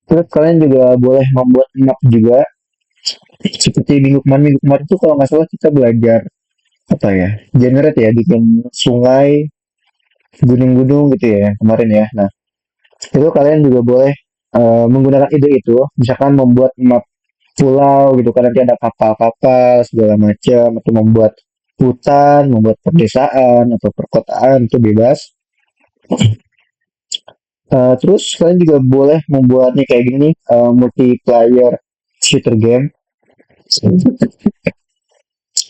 Terus kalian juga boleh membuat map juga. Seperti minggu kemarin tuh kalau nggak salah kita belajar apa ya, generate ya, bikin sungai, gunung-gunung gitu ya kemarin ya. Nah, itu kalian juga boleh menggunakan ide itu, misalkan membuat map pulau gitu kan, nanti ada kapal-kapal segala macam, atau membuat hutan, membuat pedesaan atau perkotaan itu bebas. Terus kalian juga boleh membuatnya kayak gini, multiplayer shooter game.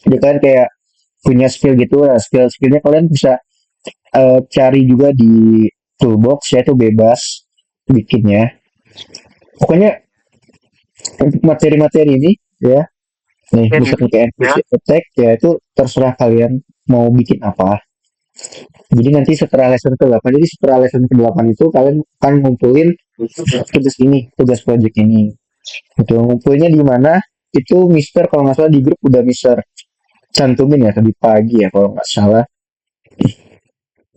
Jadi kalian kayak punya skill gitu lah, skill-skillnya kalian bisa cari juga di toolbox ya, itu bebas bikinnya. Pokoknya untuk materi-materi ini ya, nih misalnya kayak NPC attack ya, itu terserah kalian mau bikin apa. Jadi nanti setelah lesson ke-8, jadi setelah lesson ke-8 itu kalian akan ngumpulin tugas ini, tugas project ini. Itu ngumpulnya di mana? Itu Mister kalau nggak salah di grup udah Mister cantumin ya tadi pagi ya kalau nggak salah.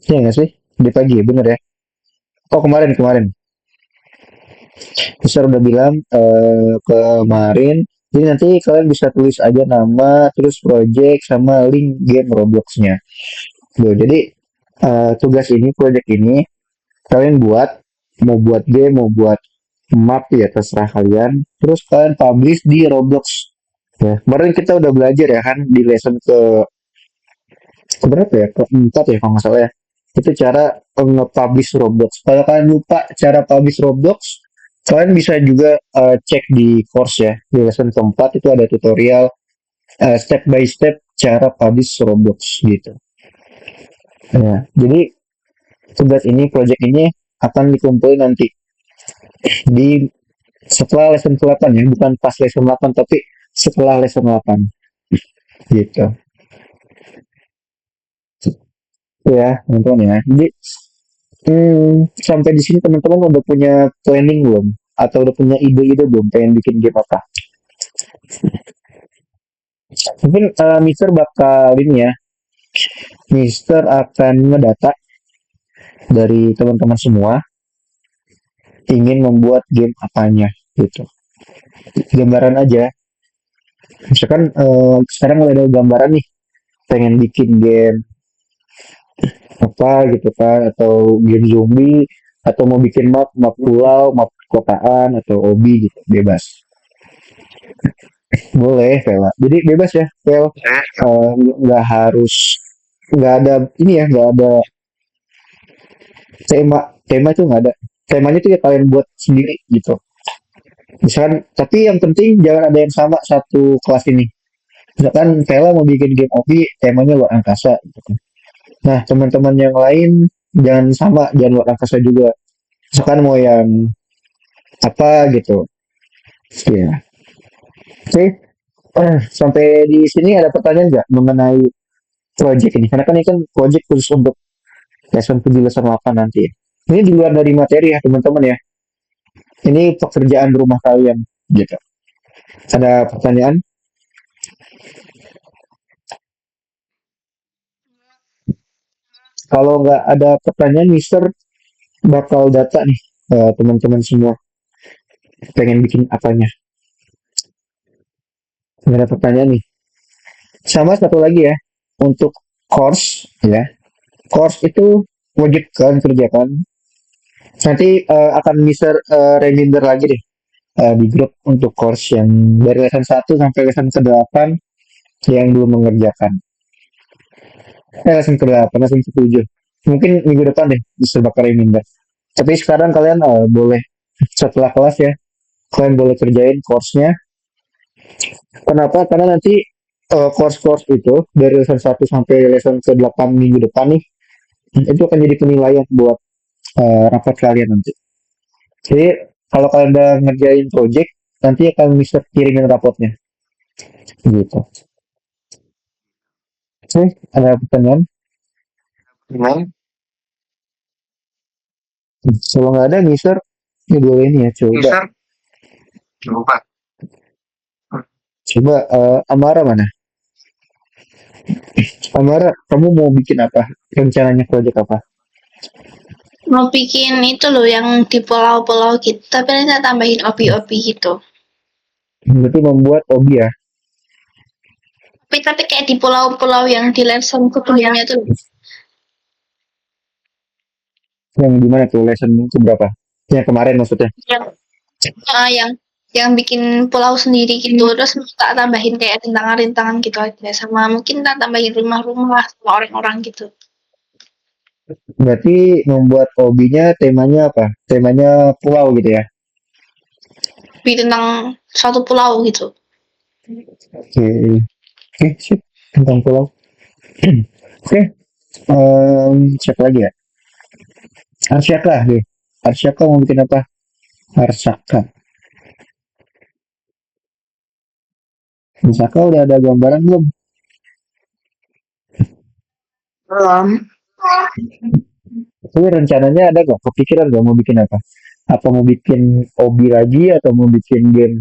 Iya nggak sih? Di pagi ya, bener ya? Oh kemarin kemarin. Mister udah bilang kemarin. Jadi nanti kalian bisa tulis aja nama, terus project sama link game Roblox-nya. Tuh, jadi tugas ini, project ini kalian buat, mau buat game, mau buat map ya terserah kalian. Terus kalian publish di Roblox. Ya, kemarin kita udah belajar ya kan di lesson keberapa ya? Keempat ya kalau nggak salah ya. Itu cara nge-publish Roblox. Kalau kalian lupa cara publish Roblox, kalian bisa juga cek di course ya. Di lesson keempat itu ada tutorial step by step cara publish Roblox gitu. Ya, jadi tugas ini, project ini akan dikumpulin nanti di setelah lesson ke-8 ya, bukan pas lesson 8 tapi setelah lesson 8 gitu. Ya, teman-teman ya. Jadi sampai di sini teman-teman udah punya planning belum? Atau udah punya ide-ide belum pengen bikin game apa? Mungkin Mister bakal ini ya, Mister akan ngedata dari teman-teman semua ingin membuat game apanya gitu. Gambaran aja. Misalkan sekarang udah ada gambaran nih, pengen bikin game apa gitu kan, atau game zombie, atau mau bikin map, map pulau, map kotaan, atau obi gitu, bebas. Boleh, Vela. Jadi bebas ya, Vel. Nggak harus, nggak ada ini ya, nggak ada tema. Tema itu nggak ada. Temanya tuh ya kalian buat sendiri gitu. Misalkan, tapi yang penting jangan ada yang sama satu kelas ini. Misalkan Vela mau bikin game obi, temanya luar angkasa. Gitu. Nah, teman-teman yang lain jangan sama, jangan luar angkasa juga. Misalkan mau yang apa gitu. Ya. Oke, sampai di sini ada pertanyaan nggak mengenai project ini? Karena kan ini kan project khusus untuk lesson 7, lesson 8 nanti. Ini di luar dari materi ya teman-teman ya. Ini pekerjaan rumah kalian gitu. Ada pertanyaan? Kalau nggak ada pertanyaan, Mister bakal data nih teman-teman semua pengen bikin apanya. Nggak ada pertanyaan nih. Sama satu lagi ya, untuk course ya. Course itu wajib kalian kerjakan. Nanti akan Mister reminder lagi deh di grup untuk course yang dari lesson 1 sampai lesson ke-8 yang belum mengerjakan. Lesson ke-8, lesson ke-7. Mungkin minggu depan deh bisa bakal reminder. Tapi sekarang kalian boleh setelah kelas ya, kalian boleh kerjain course-nya. Kenapa? Karena nanti course-course itu dari lesson 1 sampai lesson ke-8 minggu depan nih, itu akan jadi penilaian buat rapat kalian nanti. Jadi kalau kalian udah ngerjain project, nanti akan bisa kirimin rapotnya. Gitu. Oke, ada pertanyaan? Kalau nggak ada, Mister, ini boleh ini ya, coba. Coba Amara mana? Amara, kamu mau bikin apa? Rencananya project apa? Mau bikin itu loh yang di pulau-pulau gitu, tapi nanti saya tambahin obi-obi gitu. Berarti membuat hobi ya. Tapi kayak di pulau-pulau yang di lesson sebelumnya tuh. Yang gimana tuh lesson itu berapa? Yang kemarin maksudnya. Yang yang bikin pulau sendiri gitu, terus tak tambahin kayak rintangan-rintangan gitu aja, sama mungkin tak tambahin rumah-rumah sama orang-orang gitu. Berarti membuat hobinya temanya apa? Temanya pulau gitu ya. Lebih tentang suatu pulau gitu. Oke, oke, sip. Tentang pulau. Oke, siapa lagi ya? Arsyaka deh. Arsyaka mau bikin apa? Arsyaka. Arsyaka udah ada gambaran belum? Belum. Tapi rencananya ada gak? Kepikiran gak mau bikin apa? Apa mau bikin hobi lagi atau mau bikin game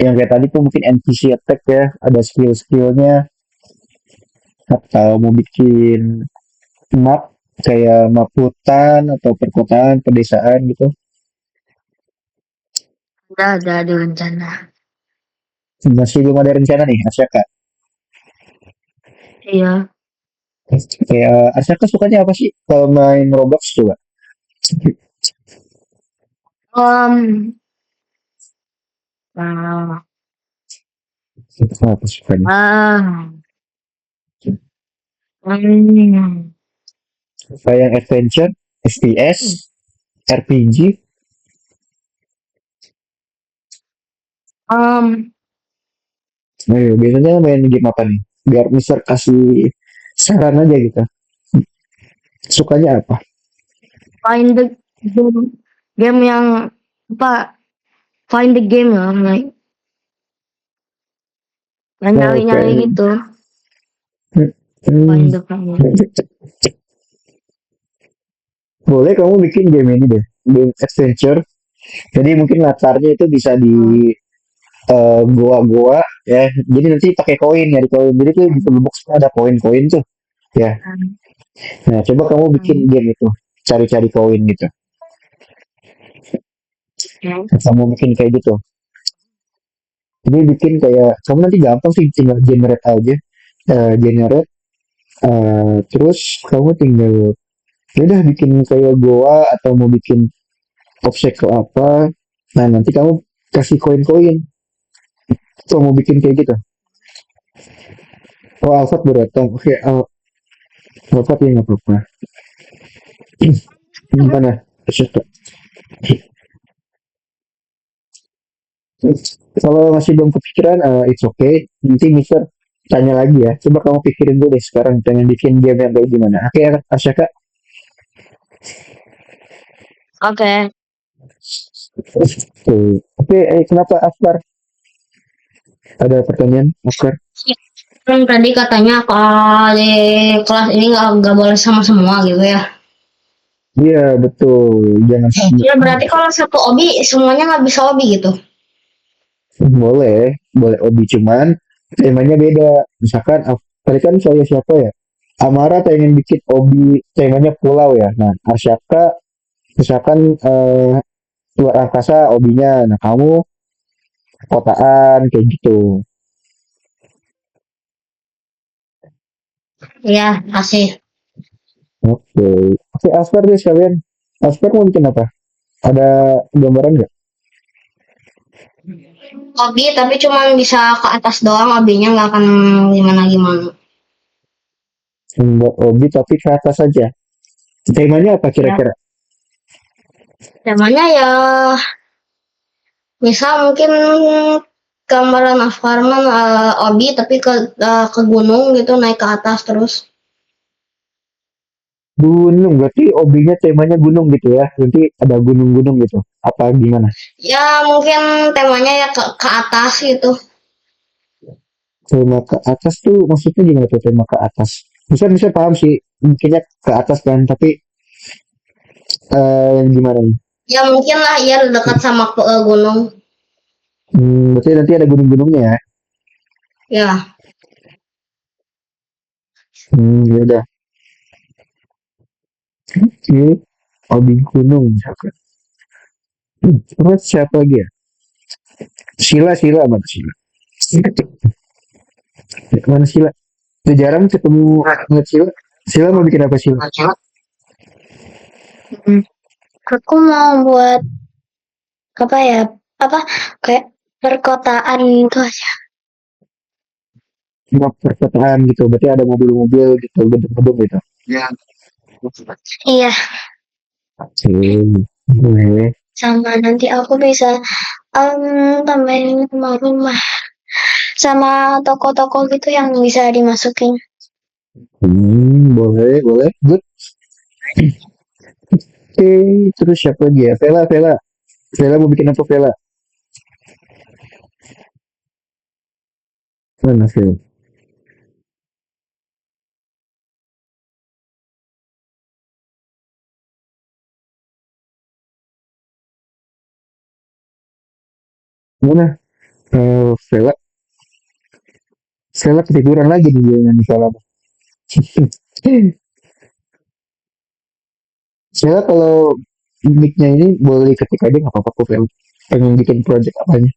yang kayak tadi tuh mungkin NPC attack ya, ada skill-skillnya, atau mau bikin map kayak map hutan atau perkotaan, pedesaan gitu. Ada di rencana. Masih belum ada rencana nih, Asyaka. Iya. Kayak Asyaka sukanya apa sih kalau main Roblox coba? Um, ah, Apa sukanya? ah, hmm, Kayak yang adventure, FPS, RPG. um, Nah, biasanya main game apa nih? Biar Mister kasih saran aja gitu. Sukanya apa? find the game yang apa? Find the game ya, yang Oh, nyari-nyari kayak gitu. hmm, Find the game. boleh kamu bikin game ini deh, game adventure. Jadi mungkin latarnya itu bisa di goa-goa ya. Jadi nanti pakai koin ya di koin. Jadi tuh di box ada koin-koin tuh ya. Nah, coba kamu bikin game itu, cari-cari koin gitu. Kamu bikin kayak gitu. Jadi bikin kayak kamu nanti gampang sih tinggal generate aja. Generate terus kamu tinggal ya udah bikin kayak goa atau mau bikin obstacle apa. Nah, nanti kamu kasih koin-koin. Tuh mau bikin kayak gitu. Oh, Alphard baru datang. Oke, Alphard ya nggak apa-apa. Gimana? Kalau masih belum kepikiran, it's okay. Nanti Mister tanya lagi ya. Coba kamu pikirin dulu deh sekarang pengen bikin game yang kayak gimana. Oke, Asyaka. Oke. Oke, kenapa Akbar? Ada pertanyaan, Akbar? Kan tadi katanya kalau di kelas ini nggak boleh sama semua gitu ya. Iya, betul. Jangan Ya berarti kalau satu obi semuanya nggak bisa obi gitu. boleh, boleh hobi cuman temanya beda. Misalkan tadi kan saya siapa ya? Amara pengen bikin hobi temanya pulau ya. Nah, Asyaka misalkan luar angkasa hobinya. Nah, kamu kotaan kayak gitu. Iya, kasih. Oke. Oke, Asper deh sekalian. Asper mau bikin apa? Ada gambaran nggak? Obi tapi cuma bisa ke atas doang, obinya nggak akan gimana-gimana. Membuat hobi tapi ke atas saja. Temanya apa Ya, kira-kira? temanya ya misal mungkin gambaran apartemen obi tapi ke gunung gitu naik ke atas terus. Gunung, berarti hobinya temanya gunung gitu ya. Nanti ada gunung-gunung gitu. Apa gimana? Ya mungkin temanya ya ke atas gitu. Tema ke atas tuh maksudnya gimana tuh tema ke atas? Bisa paham sih, mungkinnya ke atas kan, tapi gimana nih? Ya mungkin lah ya dekat sama gunung. Berarti nanti ada gunung-gunungnya ya. Ya, Ya udah. Oke. Hobi gunung misalkan. Terus siapa lagi ya? Sila, Sila, mana Sila? Mana Sila? Udah jarang ketemu ngeliat Sila. Sila mau bikin apa Sila? Hmm, aku mau buat apa ya? Apa kayak perkotaan gitu aja. Cuma perkotaan gitu, berarti ada mobil-mobil gitu, gedung-gedung gitu. Iya, Oke, boleh. sama nanti aku bisa tambahin rumah-rumah sama toko-toko gitu yang bisa dimasukin. Boleh, boleh. Good. Oke, terus siapa lagi ya? Vela, Vela. Vela mau bikin apa Vela? Mana Vela? Mana? Vela. Vela ketiduran lagi nih dia nyanyi Vela. Vela kalau mic-nya ini boleh diketik aja nggak apa-apa kok Vela. Pengen bikin project apanya?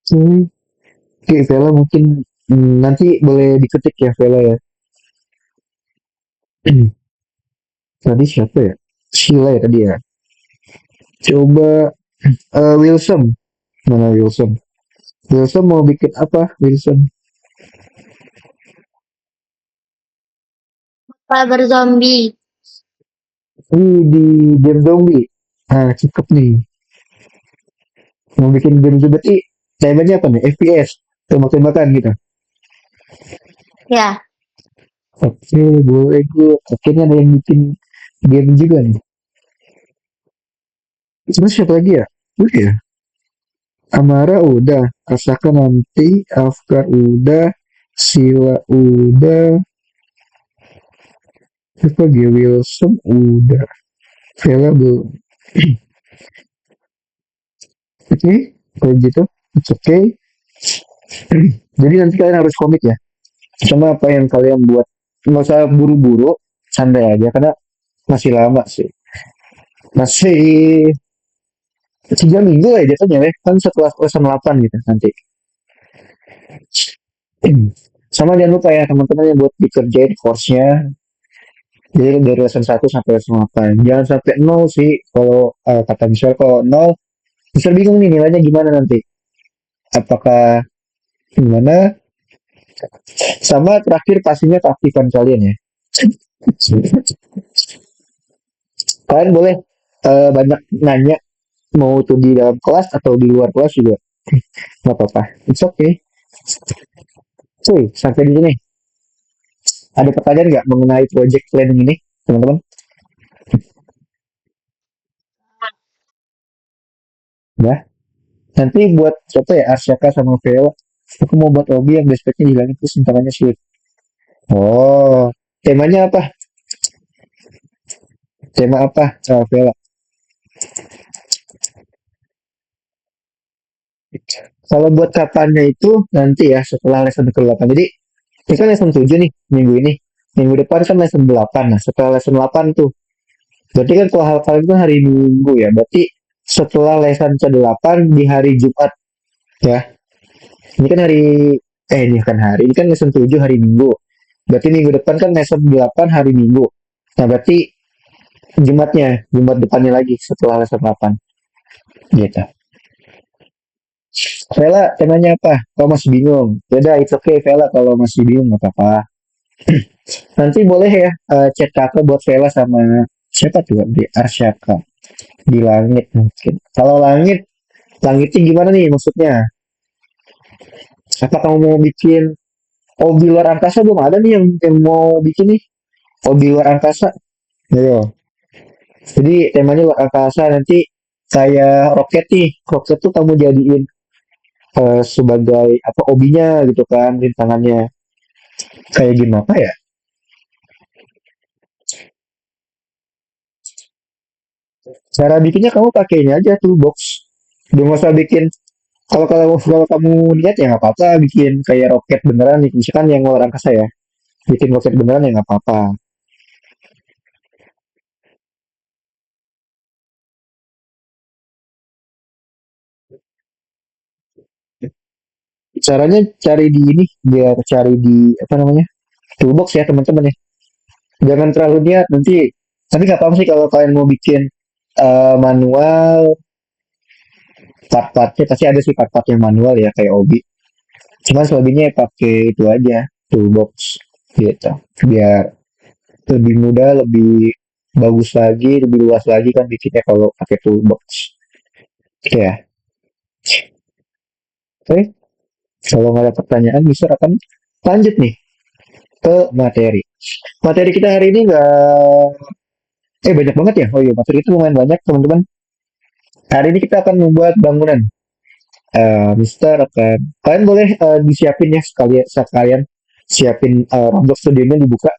Hmm. Oke, Vela mungkin nanti boleh diketik ya Vela ya. Tadi siapa ya? Sheila ya tadi ya. Coba Wilson. Mana Wilson? Wilson mau bikin apa Wilson? Cyber zombie. Di game zombie. Ah, cakep nih. Mau bikin game zombie berarti temanya apa nih? FPS. Tembak-tembakan gitu. Ya, Oke, boleh gue. Akhirnya ada yang bikin game juga nih. Terus siapa lagi ya? Udah ya. Amara udah. Asaka nanti. Afkar udah. Sila udah. Siapa lagi ya? Wilson udah. Vela belum. Oke, kalau gitu. It's okay. Jadi nanti kalian harus komit ya. Sama apa yang kalian buat. Nggak usah buru-buru. Santai aja. Karena masih lama sih. Masih 3 minggu ya jatuhnya ya. Kan setelah lesson 8 gitu nanti. Sama jangan lupa ya teman-teman yang buat dikerjain course-nya. Jadi dari lesson 1 sampai lesson 8. Jangan sampai 0 sih. Kalau kata Michelle kalau 0, Michelle bingung nih nilainya gimana nanti. Apakah gimana? Sama terakhir pastinya keaktifan kalian ya. Kalian boleh banyak nanya mau itu di dalam kelas atau di luar kelas juga. Nggak apa-apa. It's okay. Cuy, sampai di sini. Ada pertanyaan nggak mengenai project planning ini, teman-teman? Ya. Nanti buat siapa ya? Asyaka sama Vela. Aku mau buat lobby yang backpacknya hilangin terus tangannya sulit. Oh, temanya apa? Tema apa? Vela. Kalau buat kapannya itu nanti ya setelah lesson ke-8. Jadi ini kan lesson 7 nih minggu ini. Minggu depan kan lesson 8. Nah, setelah lesson 8 tuh. Berarti kan kalau hal kalian itu hari Minggu ya. Berarti setelah lesson ke-8 di hari Jumat ya. Ini kan hari ini kan hari. Ini kan lesson 7 hari Minggu. Berarti minggu depan kan lesson 8 hari Minggu. Nah, berarti Jumat depannya lagi setelah lesson 8. Gitu. Vela, temanya apa? Kalau masih bingung. Yaudah, it's okay Vela kalau masih bingung nggak apa-apa. Nanti boleh ya chat kakak buat Vela sama siapa tuh di Arsyaka di langit mungkin. Kalau langitnya gimana nih maksudnya? Apa kamu mau bikin di luar angkasa belum ada nih yang mau bikin nih? Di luar angkasa. Ayo. Jadi temanya luar angkasa nanti kayak roket nih, roket tuh kamu jadiin sebagai apa obinya gitu kan, rintangannya. Kayak gimana ya? Cara bikinnya kamu pakainya aja toolbox. Udah nggak usah bikin. Kalau kamu lihat ya nggak apa-apa bikin kayak roket beneran nih, misalkan yang luar angkasa ya. Bikin roket beneran ya nggak apa-apa. Caranya cari di ini, biar cari di apa namanya toolbox ya teman-teman ya. Jangan terlalu niat nanti. Tapi nggak apa-apa sih kalau kalian mau bikin manual, part-partnya pasti ada sih part-part yang manual ya kayak obi. Cuman selebihnya ya pakai itu aja toolbox gitu. Biar lebih mudah, lebih bagus lagi, lebih luas lagi kan bikinnya kalau pakai toolbox. Oke ya. Oke, kalau nggak ada pertanyaan, bisa akan lanjut nih ke materi. Materi kita hari ini nggak, banyak banget ya. Oh iya, materi itu lumayan banyak teman-teman. Hari ini kita akan membuat bangunan. Mister akan, kalian boleh disiapin ya sekalian siapin Roblox Studio-nya dibuka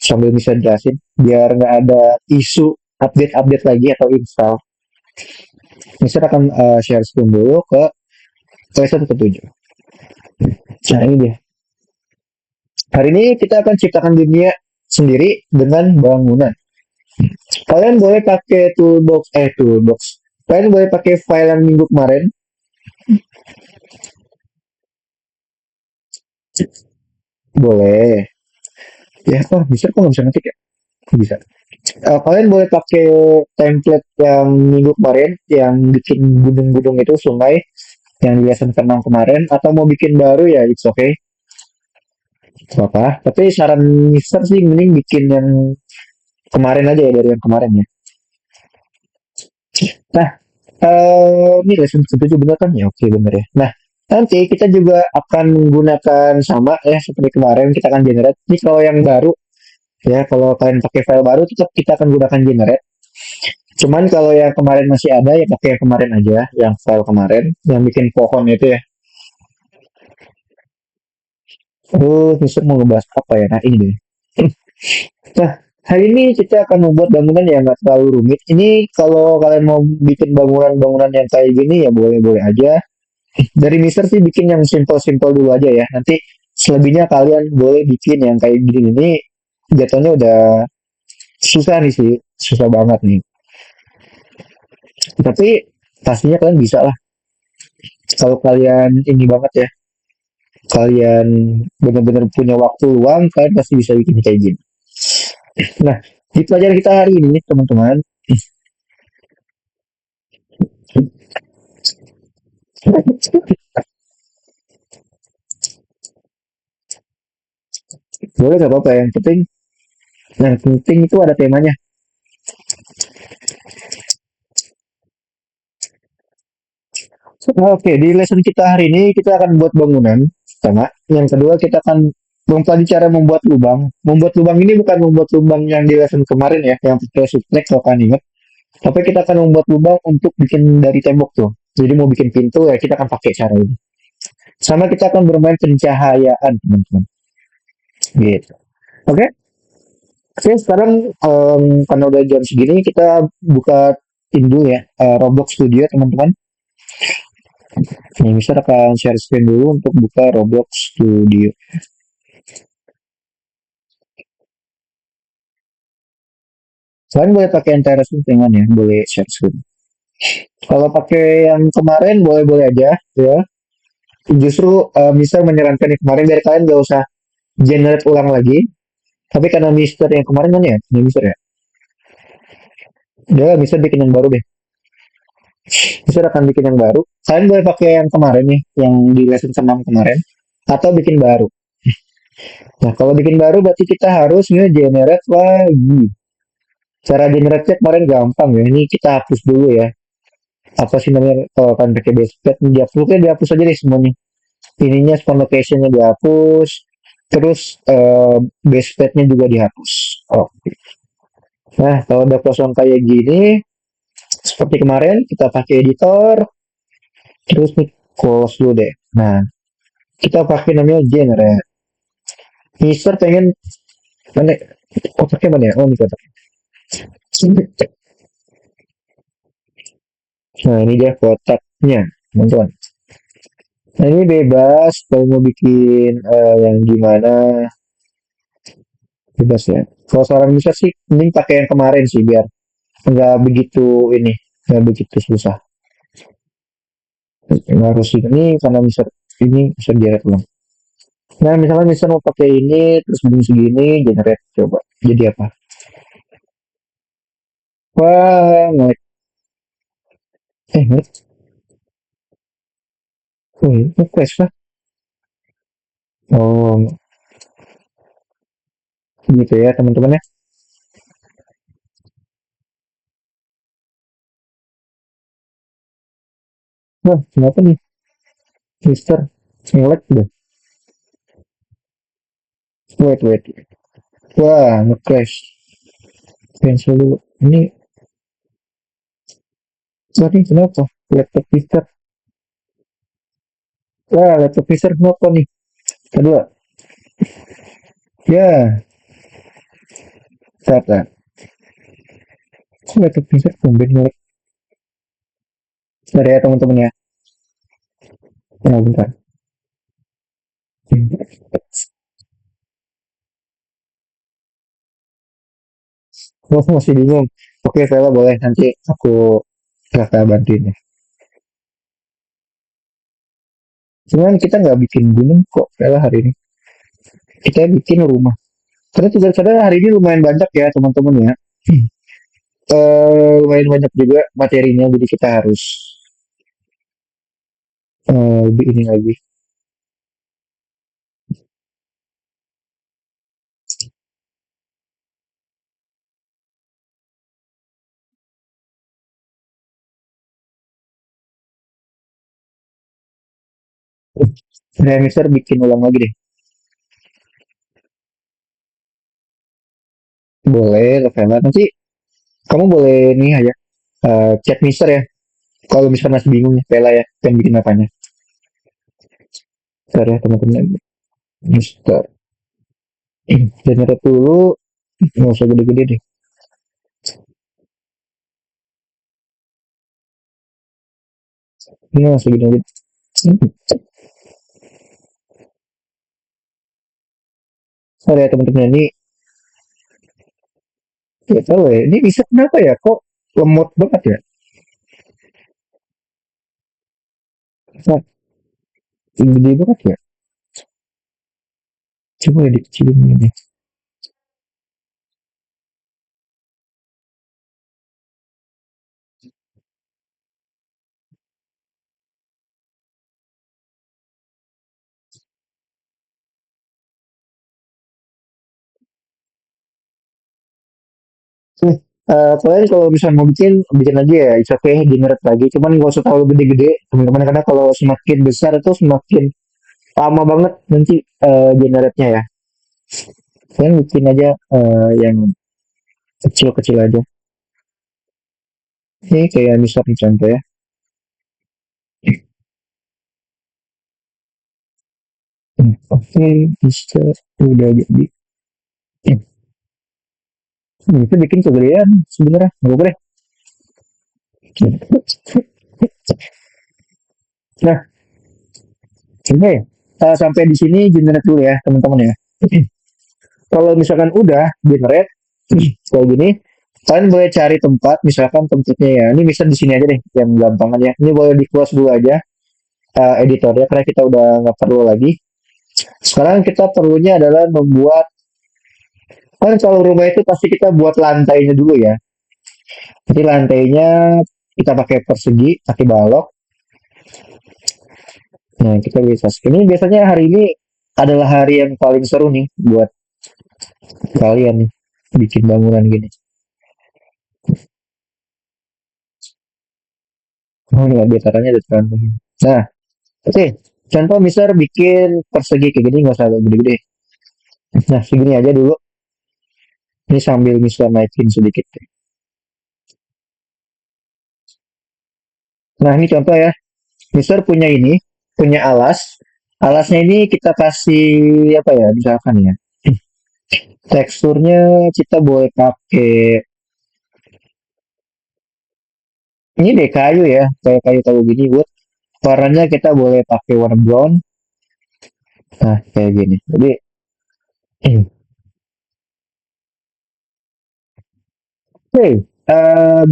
sambil bisa jelasin biar nggak ada isu update-update lagi atau install. Mister akan share screen dulu ke lesson ke-7. Nah ini dia. Hari ini kita akan ciptakan dunia sendiri dengan bangunan. Kalian boleh pakai toolbox. Kalian boleh pakai file yang minggu kemarin. Boleh. Ya, bisa kok nggak bisa ngetik ya? Bisa. Kalian boleh pakai template yang minggu kemarin, yang bikin gunung-gunung itu sungai, yang di lesson ke-6 kemarin, atau mau bikin baru ya, it's okay. Gak apa. Tapi saran Mister sih mending bikin yang kemarin aja ya, dari yang kemarin ya. Nah, ini lesson ke-7 bener kan? Ya oke bener ya. Nah, nanti kita juga akan menggunakan sama ya seperti kemarin kita akan generate. Ini kalau yang baru ya, kalau kalian pakai file baru tetap kita akan gunakan generate. Cuman kalau yang kemarin masih ada ya pakai yang kemarin aja, yang file kemarin, yang bikin pohon itu ya. Terus Mister mau ngebahas apa ya? Nah ini deh. Nah, hari ini kita akan membuat bangunan yang nggak terlalu rumit. Ini kalau kalian mau bikin bangunan-bangunan yang kayak gini ya boleh-boleh aja. Dari Mister sih bikin yang simple-simple dulu aja ya. Nanti selebihnya kalian boleh bikin yang kayak gini. Ini jatuhnya udah susah nih sih, susah banget nih. Tapi pastinya kalian bisa lah. Kalau kalian ini banget ya, kalian benar-benar punya waktu luang, kalian pasti bisa bikin kayak gini. Nah, di pelajaran kita hari ini, teman-teman, boleh nggak apa-apa yang penting itu ada temanya. Oke, di lesson kita hari ini kita akan buat bangunan, pertama. Yang kedua kita akan mempelajari cara membuat lubang. Membuat lubang ini bukan membuat lubang yang di lesson kemarin ya, yang pakai suplex kalau kalian ingat. Tapi kita akan membuat lubang untuk bikin dari tembok tuh. Jadi mau bikin pintu ya kita akan pakai cara ini. Sama kita akan bermain pencahayaan teman-teman. Gitu. Oke. Oke, sekarang karena udah jam segini kita buka dulu ya Roblox Studio teman-teman. Nih, Mister akan share screen dulu untuk buka Roblox Studio. Kalian boleh pakai entire settingan ya, boleh share screen. Kalau pakai yang kemarin boleh-boleh aja ya. Justru Mister menyarankan yang kemarin biar kalian gak usah generate ulang lagi. Tapi karena Mister yang kemarin kan ya, ini Mister ya. Udah, Mister bikin yang baru deh. Mister akan bikin yang baru. Kalian boleh pakai yang kemarin nih, yang di lesson ke-6 kemarin. Atau bikin baru. Nah, kalau bikin baru berarti kita harus nge-generate lagi. Cara generate kemarin gampang ya. Ini kita hapus dulu ya. Apa sih namanya kalau kalian pakai basepad dihapus, pokoknya dihapus aja deh semuanya. Ininya spawn location-nya dihapus. Terus basepadnya juga dihapus. Oh. Nah, kalau udah kosong kayak gini, Seperti kemarin kita pakai editor, terus nih close dulu deh. Nah, kita pakai namanya generate. Mister pengen mana kotaknya mana ya? Oh ini kotak. Nah ini dia kotaknya, teman-teman. Nah ini bebas, kalau mau bikin yang gimana, bebas ya. Kalau saran Mister sih, mending pakai yang kemarin sih biar nggak begitu ini, nggak begitu susah. Nggak harus ini karena Mister ini bisa generate ulang. Nah misalnya Mister mau pakai ini, terus begini segini, generate coba. Jadi apa? Wah, ngelag. Ngelag. Oh, ini quest lah. Oh, gitu ya teman-teman ya. Wah, kenapa nih, Mister? Ngelag udah. Wait, wait. Wah, nge-crash. Cancel dulu. Ini, tadi kenapa? Laptop Mister. Wah, laptop Mister kenapa nih? Kedua. Ya, saat. Kok laptop Mister tumben ngelag? Bentar ya teman-teman ya. Nah, bentar. Oh, masih bingung. Oke, Vela boleh nanti aku kakak bantuin ya. Cuman kita nggak bikin gunung kok, Vela hari ini. Kita bikin rumah. Karena tugas saya hari ini lumayan banyak ya teman-teman ya. Lumayan banyak juga materinya, jadi kita harus lebih ini lagi. Nah, Mister bikin ulang lagi deh. Boleh, Vela. Nanti kamu boleh nih aja chat Mister ya. Kalau Mister masih bingung nih, Vela ya, pengen bikin apanya. Bentar ya teman-teman. Mister. Generate dulu. Nggak usah gede-gede deh. Ini nggak usah gede-gede. Sorry ya teman-teman, ini ya tahu ya. Ini bisa kenapa ya? Kok lemot banget ya? Nah, gede banget ya. Coba ya dikecilin ini. Nih, kalian kalau misalnya mau bikin, bikin aja ya. It's okay, generate lagi. Cuman nggak usah terlalu gede-gede, teman-teman. Karena kalau semakin besar itu semakin lama banget nanti generate-nya ya. Kalian bikin aja yang kecil-kecil aja. Ini kayak misalnya contoh ya. Oke, bisa udah jadi. Itu bikin kegedean sebenarnya. Nggak boleh. Nah, oke. Sampai di sini generate dulu ya, teman-teman ya. Kalau misalkan udah generate kayak gini, kalian boleh cari tempat, misalkan tempatnya ya. Ini bisa di sini aja deh, yang gampang aja. Ini boleh di close dulu aja editornya, karena kita udah nggak perlu lagi. Sekarang kita perlunya adalah membuat, kan kalau rumah itu pasti kita buat lantainya dulu ya. Jadi lantainya kita pakai persegi, pakai balok. Nah, kita bisa. Ini biasanya hari ini adalah hari yang paling seru nih buat kalian nih bikin bangunan gini. Oh, ini ada caranya ada contoh. Nah, oke. Contoh misal bikin persegi kayak gini nggak usah gede-gede. Nah, segini aja dulu. Ini sambil misal naikin sedikit. Nah, ini contoh ya. Mister punya ini, punya alas. Alasnya ini kita kasih apa ya? Misalkan ya. Teksturnya kita boleh pakai ini deh kayu ya, kayak kayu-kayu gini wood. Warnanya kita boleh pakai warna brown. Nah, kayak gini. Jadi oke,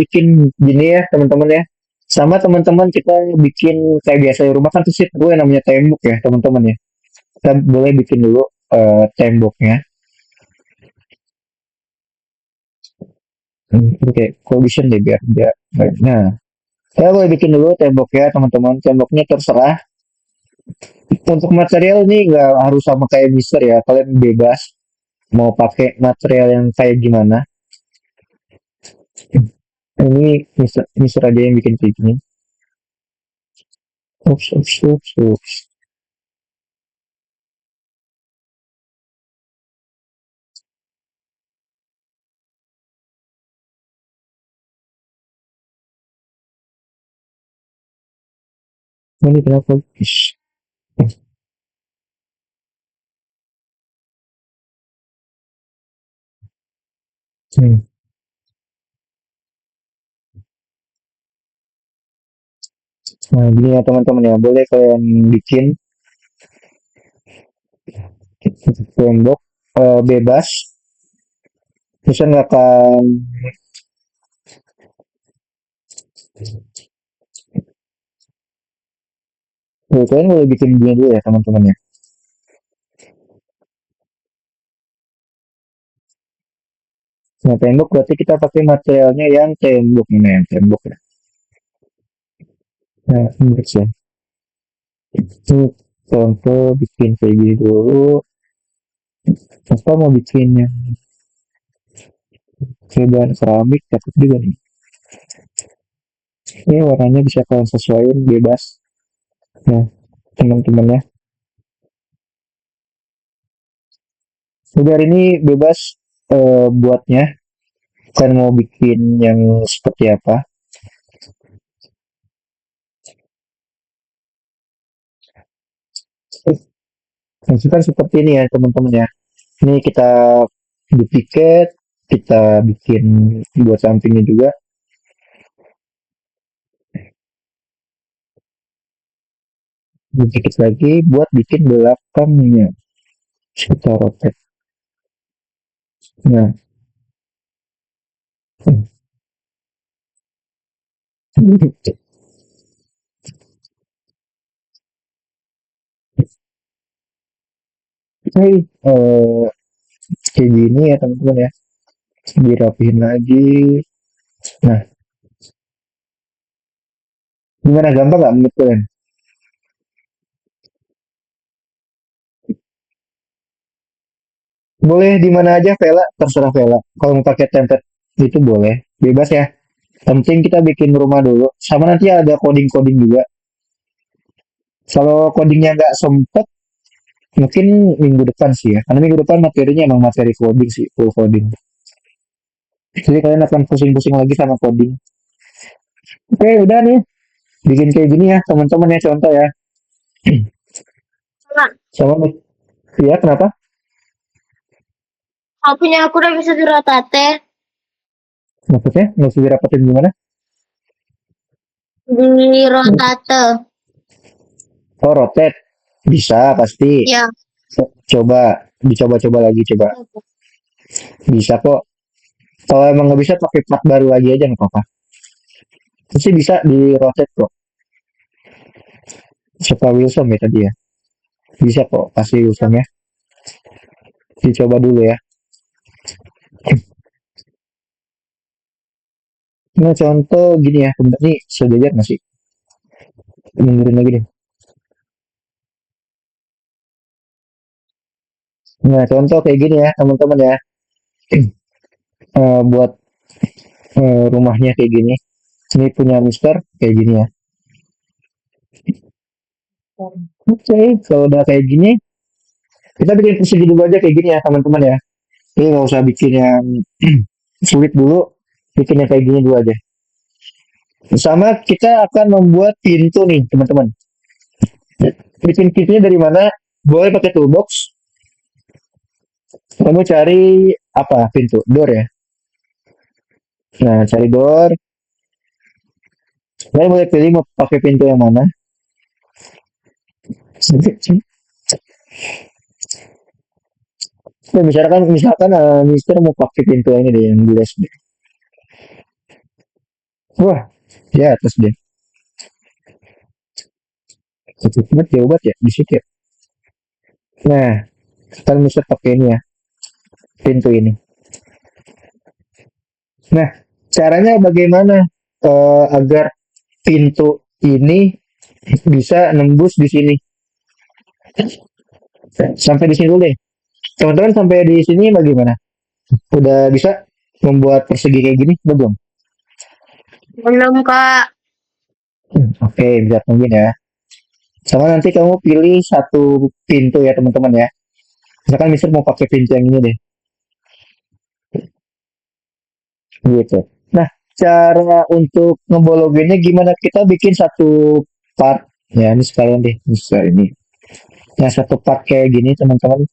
bikin gini ya teman-teman ya. Sama teman-teman kita bikin kayak biasa di rumah kan tuh sih gue namanya tembok ya teman-teman ya. Kita boleh bikin dulu temboknya. Oke, cohesion deh biar biar. Nah, saya boleh bikin dulu temboknya teman-teman. Temboknya terserah. Untuk material ini nggak harus sama kayak Mister ya. Kalian bebas mau pakai material yang kayak gimana. Ini Mister aja yang bikin kayak gini. Ups, ups, ups, ups. Ini kenapa? Ish. Hmm. Nah, gini ya teman-teman ya. Boleh kalian bikin tembok bebas. Bisa nggak akan kalian boleh bikin gini dulu ya teman-teman ya. Nah, tembok berarti kita pakai materialnya yang tembok ini yang tembok ya. Nah, menurut saya itu contoh bikin kayak gini dulu. Apa mau bikin yang kayak bahan keramik takut juga nih. Ini warnanya bisa kalian sesuaikan bebas. Nah, teman-teman ya. Udah hari ini bebas buatnya. Kalian mau bikin yang seperti apa? Nah, kan seperti ini ya teman-teman ya. Ini kita duplicate, kita bikin buat sampingnya juga. Duplicate lagi buat bikin belakangnya. Kita rotate. Nah, Hai, kayak gini ya teman-teman ya. Dirapihin lagi. Nah, gimana gampang nggak menurut kalian? Boleh di mana aja Vela, terserah Vela. Kalau mau pakai template itu boleh, bebas ya. Penting kita bikin rumah dulu. Sama nanti ada coding-coding juga. Kalau codingnya nggak sempet, mungkin minggu depan sih ya. Karena minggu depan materinya emang materi coding sih, full coding. Jadi kalian akan pusing-pusing lagi sama coding. Oke, udah nih. Bikin kayak gini ya, teman-teman ya contoh ya. Nah, Sama nih. Iya, kenapa? kalau punya aku udah bisa dirotate Maksudnya nggak usah dirapatin gimana? di rotate. Oh, rotate. Bisa, pasti. Ya, Coba, dicoba-coba lagi, coba. Bisa kok. Kalau emang nggak bisa, pakai plat baru lagi aja nggak apa-apa. Pasti bisa di rotate kok. Siapa Wilson ya tadi ya? Bisa kok, pasti Wilson ya. Dicoba dulu ya. Nah, contoh gini ya, ini sejajar nggak sih? Mundurin lagi deh. Nah, contoh kayak gini ya, teman-teman ya. Buat rumahnya kayak gini. Ini punya Mister kayak gini ya. Oke, kalau udah kayak gini, kita bikin persegi dulu aja kayak gini ya, teman-teman ya. Ini nggak usah bikin yang sulit dulu, bikin yang kayak gini dulu aja. Sama kita akan membuat pintu nih, teman-teman. Bikin pintunya dari mana? Boleh pakai toolbox. Kamu cari apa? Pintu, door ya. Nah, cari door. Kalian boleh pilih mau pakai pintu yang mana. Nah, misalkan Mister mau pakai pintu yang ini deh, yang glass deh. Wah, di atas deh. Cepet jauh banget ya, di situ ya. Nah, kan Mister pakai ini ya, pintu ini. Nah, caranya bagaimana agar pintu ini bisa nembus di sini? Sampai di sini dulu deh. Teman-teman sampai di sini bagaimana? Udah bisa membuat persegi kayak gini? Belum? Belum, Kak. Oke, bisa mungkin ya. Sama nanti kamu pilih satu pintu ya teman-teman ya. Misalkan Mister mau pakai pintu yang ini deh. Gitu. Nah, cara untuk ngebologinnya gimana? Kita bikin satu part. Ya, ini sekalian deh. Bisa ini. Yang satu part kayak gini teman-teman.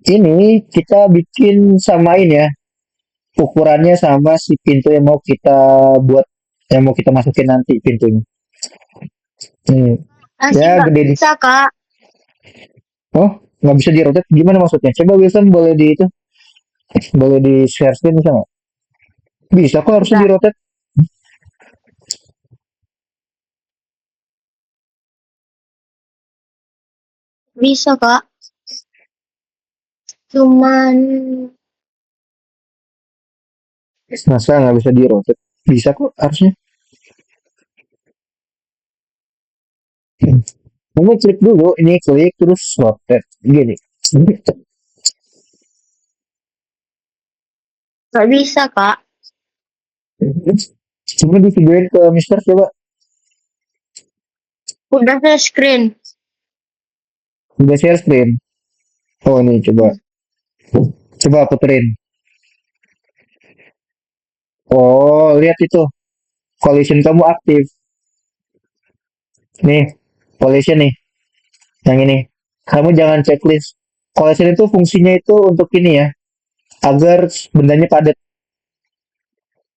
Ini kita bikin samain ya. Ukurannya sama si pintu yang mau kita buat. Yang mau kita masukin nanti pintunya. Hmm. Masih Ya, nggak gede. bisa, Kak. Oh, nggak bisa di-rotate. Gimana maksudnya? Coba Wilson boleh di itu. Boleh di share screen bisa nggak? Bisa kok harusnya Bisa. di-rotate. Bisa, Kak. Cuman Masa nggak bisa di-rotate? Bisa kok harusnya. Kamu klik dulu, ini klik terus rotate. Gini. nggak bisa, Kak. Coba di videoin ke Mister coba. Udah saya screen. Udah share screen. Oh ini coba. Coba puterin. Oh lihat itu. Collision kamu aktif. Nih. Collision nih. Yang ini. Kamu jangan checklist. Collision itu fungsinya itu untuk ini ya. Agar bendanya padat.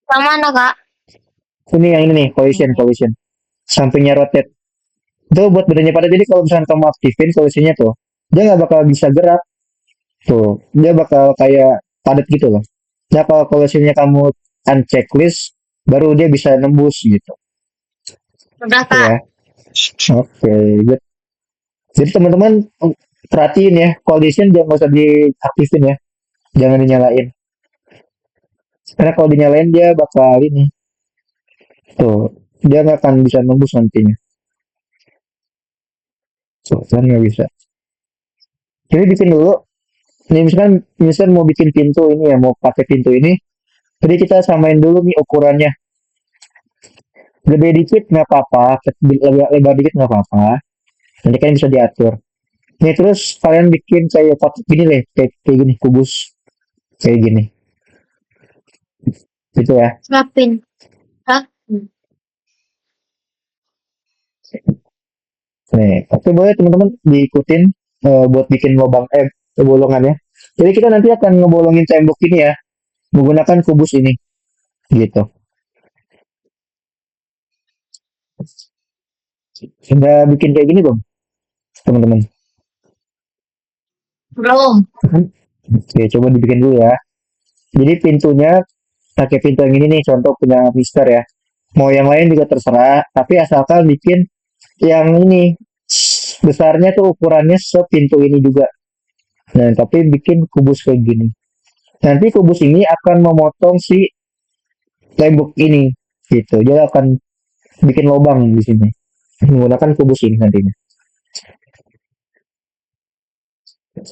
Yang mana, Kak? Ini yang ini nih. Collision. Sampingnya rotate. Itu buat bendanya padat. Jadi kalau misalnya kamu aktifin collisionnya tuh. Dia nggak bakal bisa gerak. Tuh. Dia bakal kayak padat gitu loh. Nah kalau collisionnya kamu unchecklist. Baru dia bisa nembus gitu. Udah, Oke Kak. ya. Oke, good. Jadi teman-teman perhatiin ya, condition jangan nggak usah diaktifin ya, jangan dinyalain. Karena kalau dinyalain dia bakal ini, tuh dia nggak akan bisa nembus nantinya. Tuh, kan nggak bisa. Jadi bikin dulu. Nih misalkan mau bikin pintu ini ya, mau pakai pintu ini. Jadi kita samain dulu nih ukurannya. Gede dikit nggak apa-apa, lebar dikit nggak apa-apa. Nanti kan bisa diatur. Nih terus kalian bikin kayak kotak gini deh, kayak gini kubus kayak gini, gitu ya. Siapin. Kak. Nih, oke boleh teman-teman diikutin buat bikin lubang bolongannya. Jadi kita nanti akan ngebolongin tembok ini ya menggunakan kubus ini, gitu. Sudah bikin kayak gini belum, teman-teman? Belum. Oke, coba dibikin dulu ya. Jadi pintunya pakai pintu yang ini nih, contoh punya Mister ya. Mau yang lain juga terserah, tapi asalkan bikin yang ini besarnya tuh ukurannya sepintu ini juga. Nah, tapi bikin kubus kayak gini. Nanti kubus ini akan memotong si tembok ini gitu. Dia akan bikin lubang di sini menggunakan kubus ini nantinya.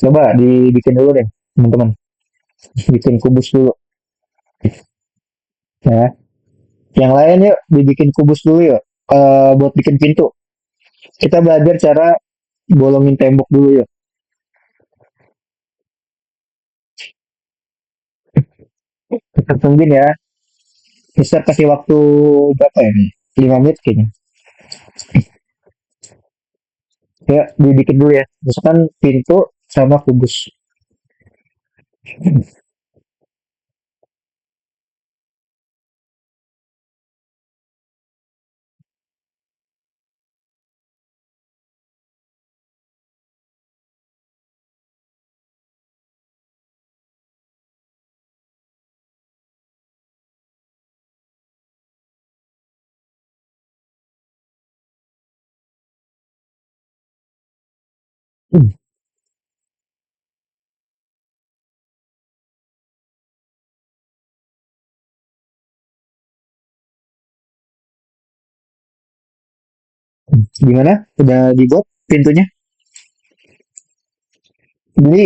Coba dibikin dulu deh, teman-teman. Bikin kubus dulu ya. Yang lain yuk dibikin kubus dulu yuk. Buat bikin pintu. Kita belajar cara bolongin tembok dulu yuk. Kita tungguin ya. Mister kasih waktu berapa ya nih? 5 menit kayaknya. Ya, dibikin dulu ya. Misalkan pintu sama kubus. Hmm, Gimana? Udah dibuat pintunya? Jadi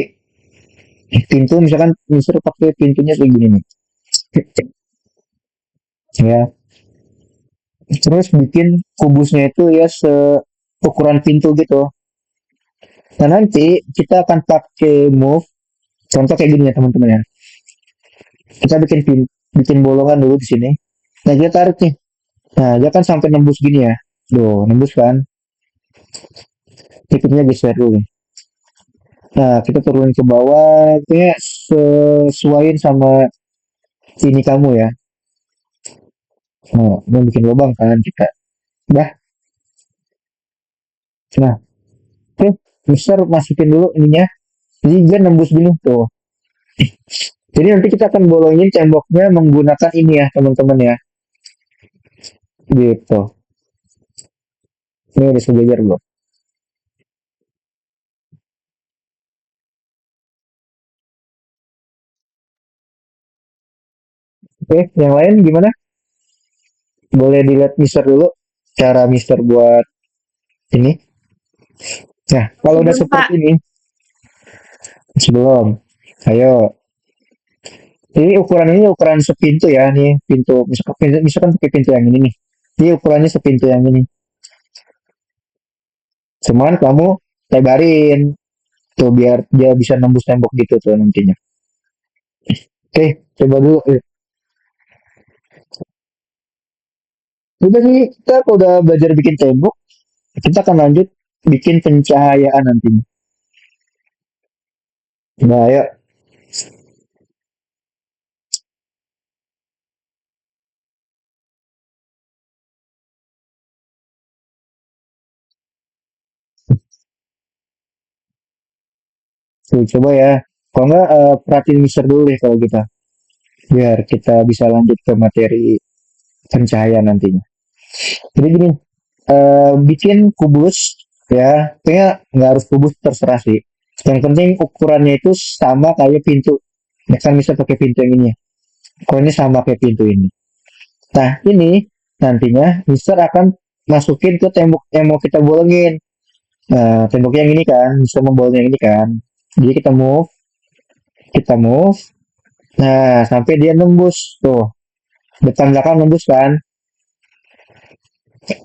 pintu misalkan Mister pakai pintunya kayak gini nih. Ya, terus bikin kubusnya itu ya seukuran pintu gitu. Nah, nanti kita akan pakai move. Contoh kayak gini ya teman-teman ya. Kita bikin bolongan dulu di sini. Nah, kita tarik nih. Nah, dia kan sampai nembus gini ya. Tuh, nembus kan. Titiknya geser dulu. Nah, kita turunin ke bawah. Kayak sesuaiin sama ini kamu ya. Nah, mau bikin lubang kan kita. Dah. Nah, oke. Besar masukin dulu ininya. Jadi dia nembus gini tuh. Jadi nanti kita akan bolongin temboknya menggunakan ini ya, teman-teman ya. Gitu. Ini udah sejajar belum? Oke, yang lain gimana? Boleh dilihat Mister dulu cara Mister buat ini. Nah, kalau udah Belum, Kak. seperti ini, sebelum, ayo. Ini ukuran ini ukuran sepintu ya, nih pintu. Misalkan pakai pintu yang ini nih. Ini ukurannya sepintu yang ini. Cuman kamu lebarin tuh biar dia bisa nembus tembok gitu tuh nantinya. Oke, coba dulu. Udah nih, kita kalau udah belajar bikin tembok, kita akan lanjut bikin pencahayaan nantinya. Nah, ayo. Tuh, coba ya. Kalau nggak, perhatiin Mister dulu deh kalau kita. Biar kita bisa lanjut ke materi pencahayaan nantinya. Jadi gini, bikin kubus ya, kayaknya nggak harus kubus terserah sih. Yang penting ukurannya itu sama kayak pintu. Ya kan bisa pakai pintu yang ini ya. Kalau ini sama kayak pintu ini. Nah, ini nantinya Mister akan masukin ke tembok yang mau kita bolongin. Nah, tembok yang ini kan, bisa membolong yang ini kan. Jadi kita move. Nah, sampai dia nembus tuh. Depan belakang nembus kan.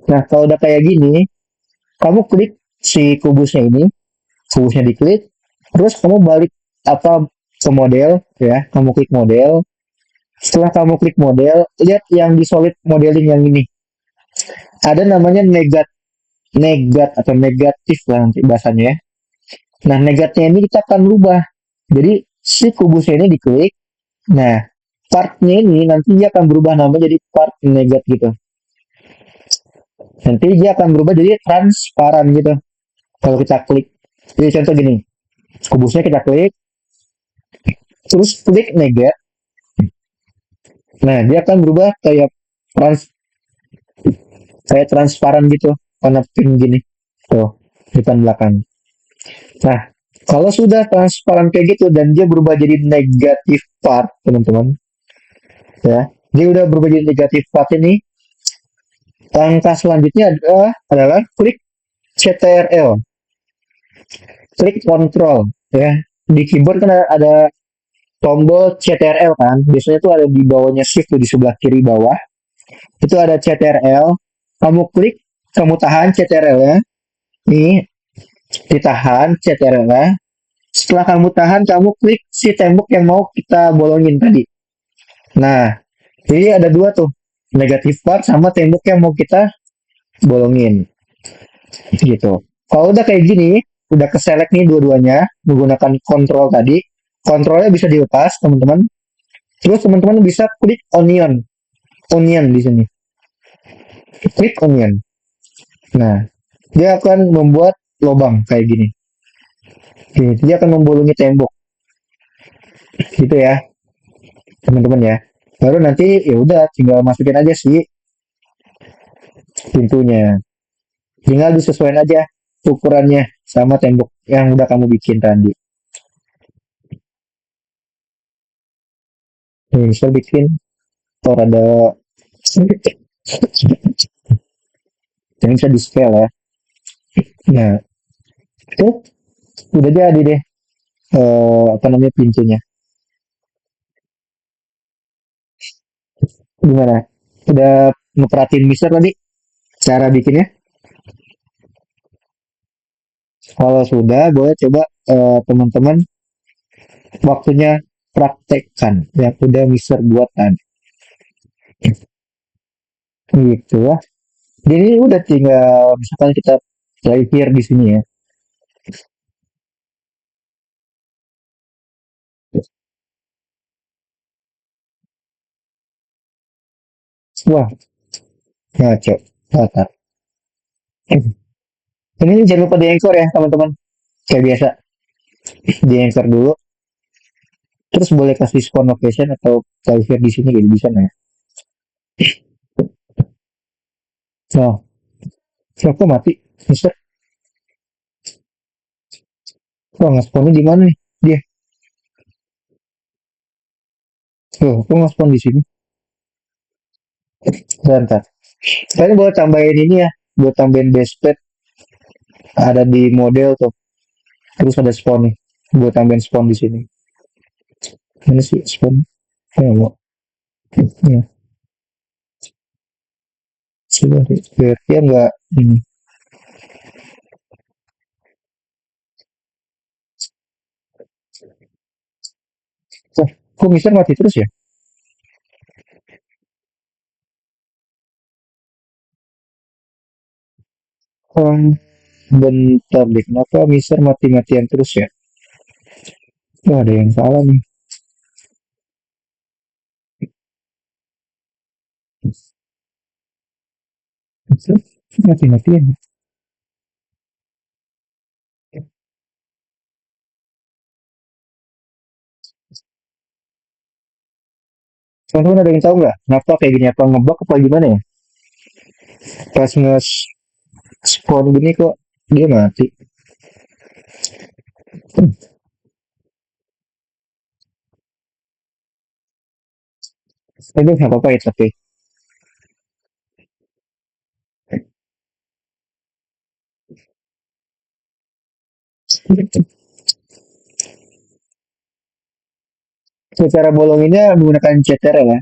Nah, kalau udah kayak gini, kamu klik si kubusnya diklik, terus kamu balik apa ke model ya, kamu klik model. Setelah kamu klik model, lihat yang di solid modeling yang ini. Ada namanya negat atau negatif lah nanti bahasanya ya. Nah, negatnya ini kita akan rubah. Jadi si kubusnya ini diklik. Nah, partnya ini nanti dia akan berubah nama jadi part negat gitu. Nanti dia akan berubah jadi transparan gitu. Kalau kita klik. Jadi contoh gini, kubusnya kita klik, terus klik negat. Nah, dia akan berubah trans kayak transparan gitu, warna pink gini. Tuh, depan belakang. Nah, kalau sudah transparan kayak gitu dan dia berubah jadi negatif part, teman-teman, ya. Dia udah berubah jadi negatif part ini. Langkah selanjutnya adalah klik CTRL, klik control, ya. Di keyboard kan ada tombol CTRL kan. Biasanya tuh ada di bawahnya shift tuh di sebelah kiri bawah. Itu ada CTRL. Kamu klik, kamu tahan CTRL-nya. Nih, ditahan CTRL-nya. Setelah kamu tahan, kamu klik si tembok yang mau kita bolongin tadi. Nah, Jadi ada dua tuh, negatif part sama tembok yang mau kita bolongin gitu. Kalau udah kayak gini, udah keselect nih dua-duanya menggunakan kontrol tadi, kontrolnya bisa dilepas teman-teman. Terus teman-teman bisa klik onion di sini, klik onion. Nah, dia akan membuat lubang kayak gini. Dia akan membolongi tembok, gitu ya, teman-teman ya. Baru nanti ya udah tinggal masukin aja sih pintunya. Tinggal disesuaikan aja ukurannya sama tembok yang udah kamu bikin tadi. Nih, bisa bikin atau ada yang bisa di scale ya. Nah, itu udah jadi deh apa namanya pintunya. Gimana? Udah ngeperhatiin Mister tadi cara bikinnya? Kalau sudah, boleh coba teman-teman waktunya praktekkan yang udah Mister buat tadi. Gitu lah. Jadi udah tinggal misalkan kita play here di sini ya. Wah, ngaco. Batar. Ini jangan lupa di anchor ya teman-teman. Kayak biasa, di anchor dulu. Terus boleh kasih spawn location atau play here di sini gitu bisa nggak ya? Nah, siapa mati? Mister, wah nggak spawnnya di mana nih? Dia, tuh, kok nggak spawn di sini? Bentar. Kalian boleh tambahin ini ya, buat tambahin base pet ada di model tuh. Terus ada spawn nih, buat tambahin spawn di sini. Mana sih spawn? Ya, mau. Ya, coba deh. Berarti ya nggak ini. Wah, kok Mister mati terus ya? Hmm, bentar deh, kenapa Mister mati-matian terus ya? Wah, ada yang salah nih. Mister mati-matian. Teman-teman ada yang tahu nggak? Kenapa kayak gini? Apa ngebug apa gimana ya? Pas nge-spawn gini kok dia mati. Tapi nggak apa-apa ya tapi. Cara bolonginnya menggunakan CTRL ya.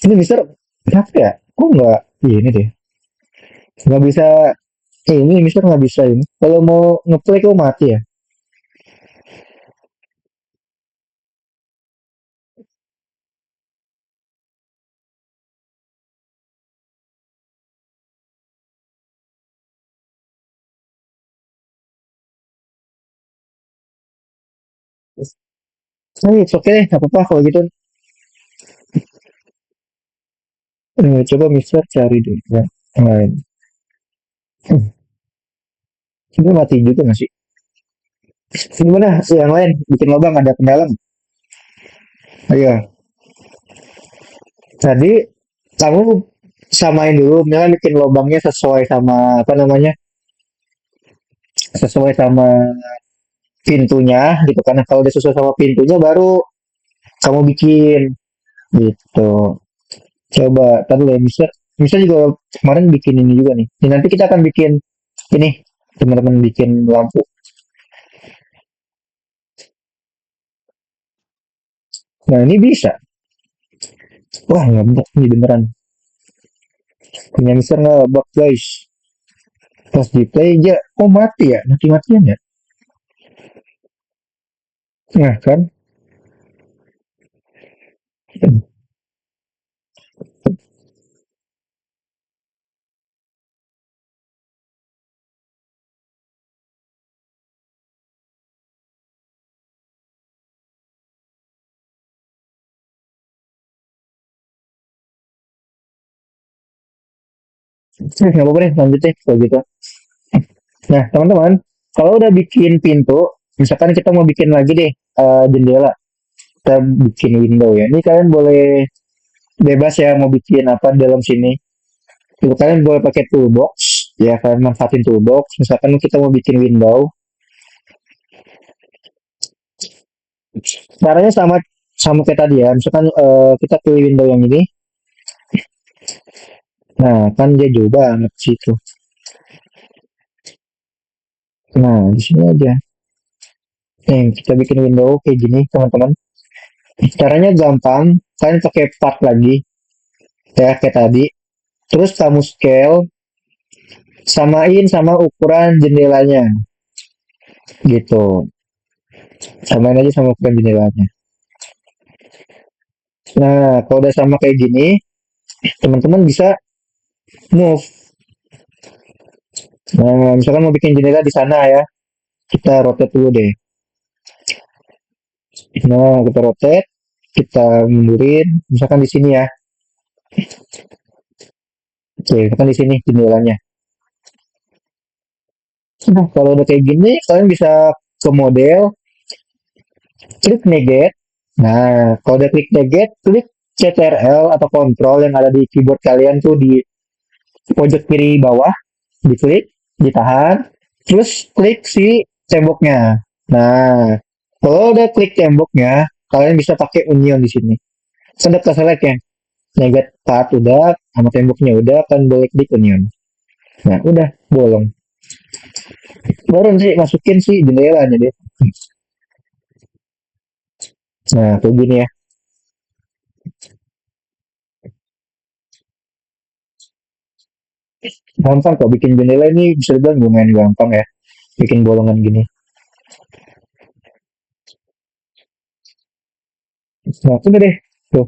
Ini Mister, kenapa ya? Kok nggak ini deh? Nggak bisa, ini Mister nggak bisa ini. Kalau mau ngeplay kok mati ya? Nah, it's okay deh, nggak apa-apa kalau gitu. Coba Mister cari deh ya. Yang lain. Ini mati juga nggak sih? Gimana? Yang lain bikin lubang ada kendala nggak? Ayo. Tadi kamu samain dulu, misalnya bikin lubangnya sesuai sama apa namanya? Sesuai sama pintunya gitu karena kalau udah sesuai sama pintunya baru kamu bikin gitu. Coba tadi ya bisa juga kemarin bikin ini juga nih. Ini nanti kita akan bikin ini teman-teman bikin lampu. Nah ini bisa. Wah ngebug nih beneran. Punya Mister ngebug guys. Pas di play aja, oh mati ya, mati-matian ya. Nah kan, Nggak apa-apa deh, lanjut deh kalau gitu. Nah, teman-teman, kalau udah bikin pintu, misalkan kita mau bikin lagi deh jendela, kita bikin window ya. Ini kalian boleh bebas ya mau bikin apa di dalam sini. Itu kalian boleh pakai toolbox, ya kalian manfaatin toolbox. Misalkan kita mau bikin window, caranya sama sama kayak tadi ya. Misalkan kita pilih window yang ini, nah kan dia jauh banget situ. Nah di sini aja. Kita bikin window kayak gini teman-teman. Caranya gampang, kalian pakai part lagi, ya kayak tadi. Terus kamu scale, samain sama ukuran jendelanya, gitu. Samain aja sama ukuran jendelanya. Nah, kalau udah sama kayak gini, teman-teman bisa move. Nah, misalkan mau bikin jendela di sana ya, kita rotate dulu deh. Nah, kita rotate, kita mundurin, misalkan di sini ya. Oke, misalkan di sini jendelanya. Nah, kalau udah kayak gini, kalian bisa ke model, klik negate. Nah, kalau udah klik negate, klik CTRL atau kontrol yang ada di keyboard kalian tuh di pojok kiri bawah, diklik, ditahan, terus klik si temboknya. Nah, kalau udah klik temboknya, kalian bisa pakai union di sini. Sedap ke select ya. Negate part udah, sama temboknya udah, kan boleh klik union. Nah, udah, bolong. Baru sih masukin sih jendelanya deh. Nah, kayak gini ya. Gampang kok bikin jendela ini bisa dibilang lumayan gampang ya. Bikin bolongan gini. Nah, udah deh. Tuh,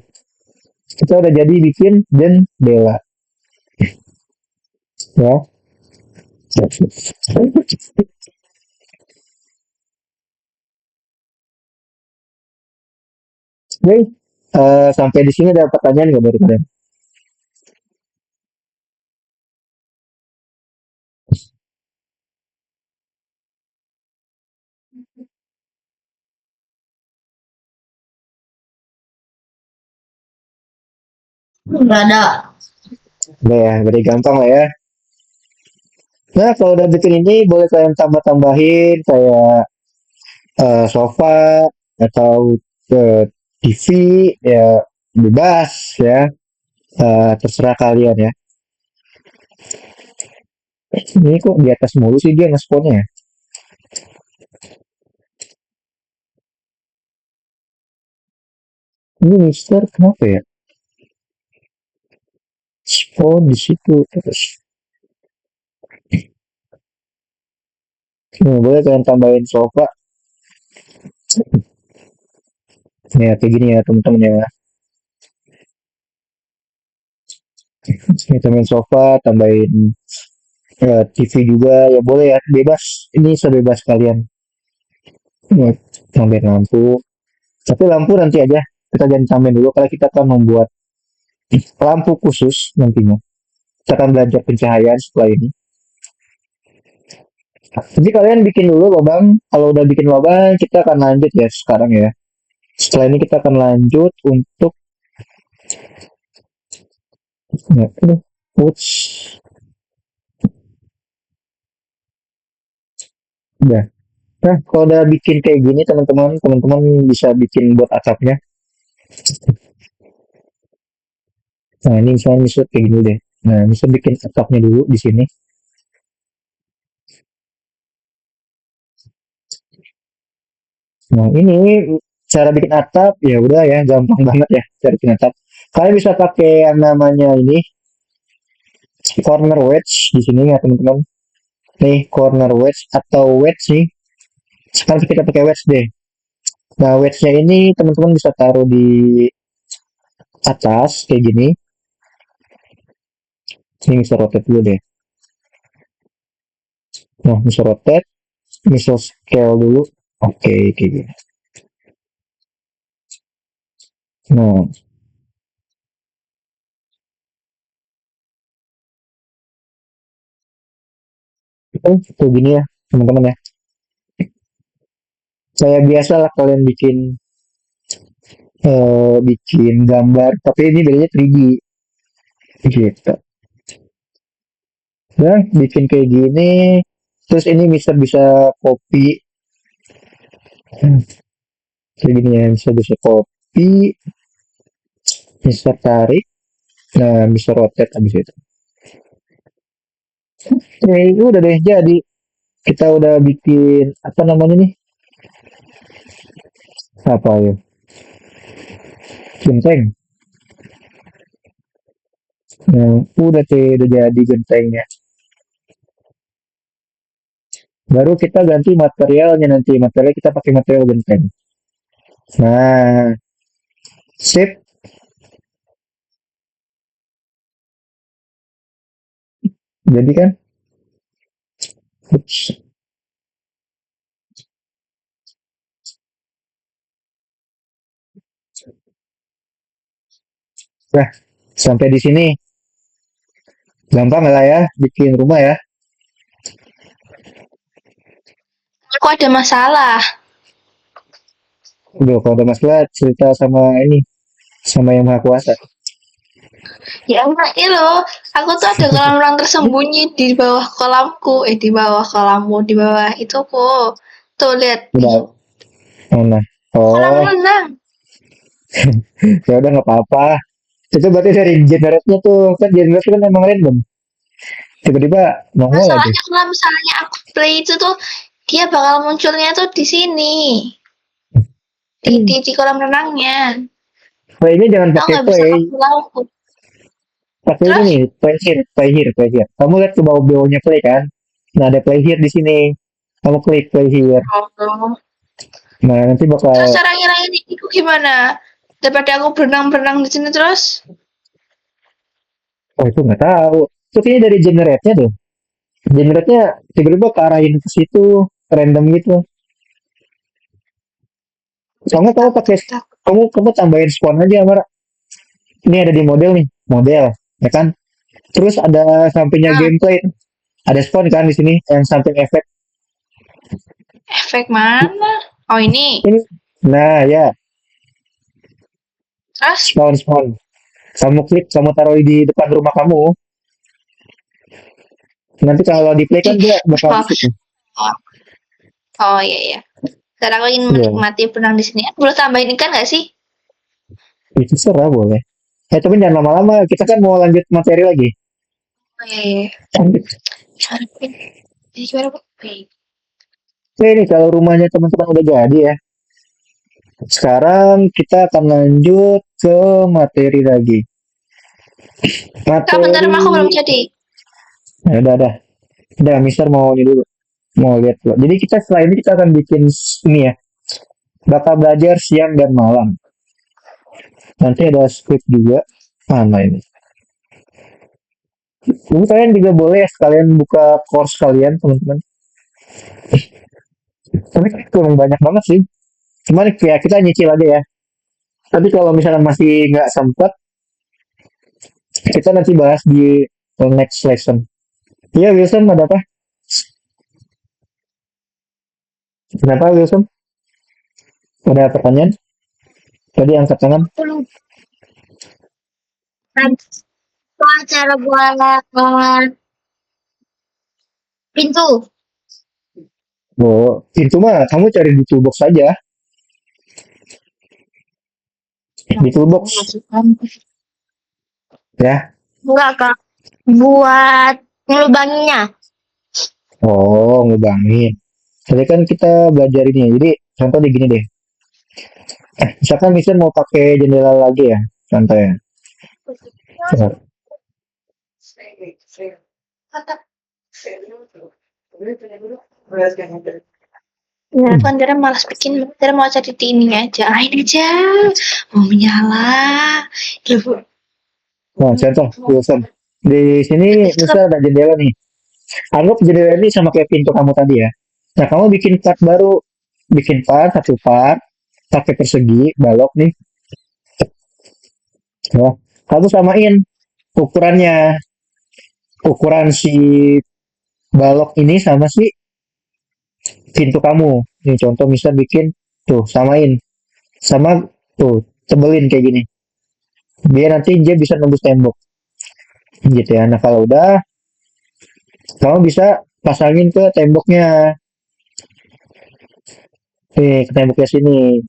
kita udah jadi bikin jendela. Ya. Oke, sampai di sini ada pertanyaan nggak dari kalian? Nggak ada. Udah ya, berarti gampang lah ya. Nah, kalau udah bikin ini boleh kalian tambah-tambahin kayak sofa atau TV ya bebas ya. Terserah kalian ya. Ini kok di atas mulu sih dia ngesponnya ya. Ini Mister kenapa ya? Spawn di situ terus. Boleh kalian tambahin sofa. Ya kayak gini ya teman-teman ya. Ini tambahin sofa, tambahin TV juga ya boleh ya bebas. Ini sebebas kalian. Ya, tambahin lampu. Tapi lampu nanti aja. Kita jangan tambahin dulu karena kita akan membuat lampu khusus nantinya. Kita akan belajar pencahayaan setelah ini. Jadi kalian bikin dulu lubang. Kalau udah bikin lubang, kita akan lanjut ya sekarang ya. Setelah ini kita akan lanjut untuk ya, ups, ya. Nah, kalau udah bikin kayak gini teman-teman bisa bikin buat atapnya. Nah, ini misalnya bisa kayak gini deh. Nah, bisa bikin atapnya dulu di sini. Nah, ini cara bikin atap ya udah ya, gampang banget ya cara bikin atap. Kalian bisa pakai yang namanya ini corner wedge di sini ya teman-teman. Nih corner wedge atau wedge nih. Sekarang kita pakai wedge deh. Nah, wedge-nya ini teman-teman bisa taruh di atas kayak gini. Ini bisa rotate dulu deh. Nah, bisa rotate, bisa scale dulu. Oke, kayak gini. Nah, Tuh gini ya, teman-teman ya. Kayak biasa lah kalian bikin gambar, tapi ini bedanya 3D gitu. Nah, bikin kayak gini, terus ini bisa copy. Hmm, kayak gini ya, bisa copy, bisa tarik, nah bisa rotate abis itu. Itu udah deh jadi. Kita udah bikin apa namanya nih? Apa ya? Genteng. Nah, udah jadi gentengnya. Baru kita ganti materialnya nanti. Material kita pakai material genteng. Nah, sip. Jadi kan, ups. Nah, sampai di sini gampang lah ya bikin rumah ya. Aku ada masalah. Udah kalau ada masalah cerita sama ini, sama yang maha kuasa. Ya enggak ini loh. Aku tuh ada kolam renang tersembunyi di bawah kolamku. Di bawah kolammu, di bawah itu kok. Tuh lihat nih. Udah, mana? Kolam Oh, renang. ya udah nggak apa-apa. Itu berarti dari generate-nya tuh kan generate kan emang random. Tiba-tiba nongol aja. Masalahnya kalau misalnya aku play itu tuh dia bakal munculnya tuh di sini. Di kolam renangnya. Playnya jangan Tau pakai nggak bisa play, aku laut. pakai ini Terus? nih, play here, play here. Kamu lihat ke bawah-bawahnya play kan? Nah ada play here di sini. Kamu klik play here. Oh. Nah nanti Terus bakal, cara ngilangin itu gimana? Daripada aku berenang-berenang di sini terus. oh itu nggak tahu. Itu kayaknya dari generate-nya deh. Generate-nya tiba-tiba kearahin ke situ, random gitu. Soalnya kamu Takut, pakai, takut. kamu tambahin spawn aja, Mar. Ini ada di model nih, model, ya kan? Terus ada sampingnya Hmm, gameplay, ada spawn kan di sini yang samping efek. efek mana? Oh ini. Ini, nah ya, Terus? spawn. Kamu klik, kamu taruh di depan rumah kamu. Nanti kalau di play kan Ih, dia bakal oh, di situ. oh, oh iya iya. Sekarang aku ingin Iya, menikmati berenang di sini. Boleh tambahin ikan nggak sih? itu serah boleh. Tapi jangan lama-lama, kita kan mau lanjut materi lagi. Oh iya iya. Gimana Pin? Jadi gimana Bu? Pin. Oke nih, kalau rumahnya teman-teman udah jadi ya. Sekarang kita akan lanjut ke materi lagi. Kak bentar Materi, rumahku belum jadi. nah, udah. Udah, Mister mau ini dulu. Mau lihat dulu. Jadi kita setelah ini kita akan bikin ini ya. Bakal belajar siang dan malam. Nanti ada script juga. Mana ini? Ini kalian juga boleh ya sekalian buka course kalian, teman-teman. Tapi kurang banyak banget sih. Cuman ya kita nyicil aja ya. Tapi kalau misalnya masih nggak sempet, kita nanti bahas di next lesson. Iya, Wilson, ada apa? Kenapa, Wilson? Ada pertanyaan? Tadi angkat tangan. Aku lupa cara buat pintu. Oh, itu mah kamu cari di toolbox saja. Di toolbox, Masukkan. ya. Enggak, Kak. Buat ngelubanginnya. Oh, ngebangin. Tadi kan kita belajar ini ya. Jadi, contoh di gini deh. Misalkan misalnya mau pakai jendela lagi ya. Contoh ya. Ya, Ya, kan Dara malas bikin, Dara mau cari di ini aja. Ini aja. Mau menyala. Loh, Nah, contoh, Wilson. Di sini itu kan misal ada jendela nih. Anggap jendela ini sama kayak pintu kamu tadi ya. Nah, kamu bikin part baru. Bikin part, satu part. Pakai persegi, balok nih. Ya. Kamu samain ukurannya. Ukuran si balok ini sama si pintu kamu. Ini contoh misal bikin tuh samain sama tuh tebelin kayak gini. Biar nanti dia bisa nembus tembok gitu ya. Nah kalau udah kamu bisa pasangin ke temboknya. Nih ke temboknya sini.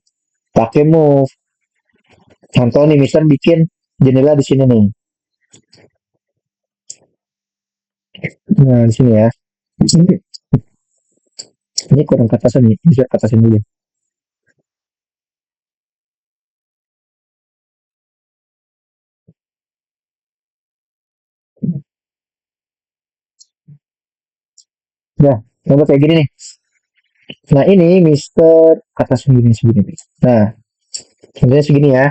Pakai move. Contoh nih misal bikin jendela di sini nih. Nah di sini ya. Ini kurang ke atasan nih. Bisa ke atasan dulu. Nah, contoh kayak gini nih. Nah ini Mister atas segini segini. Nah, contohnya segini ya.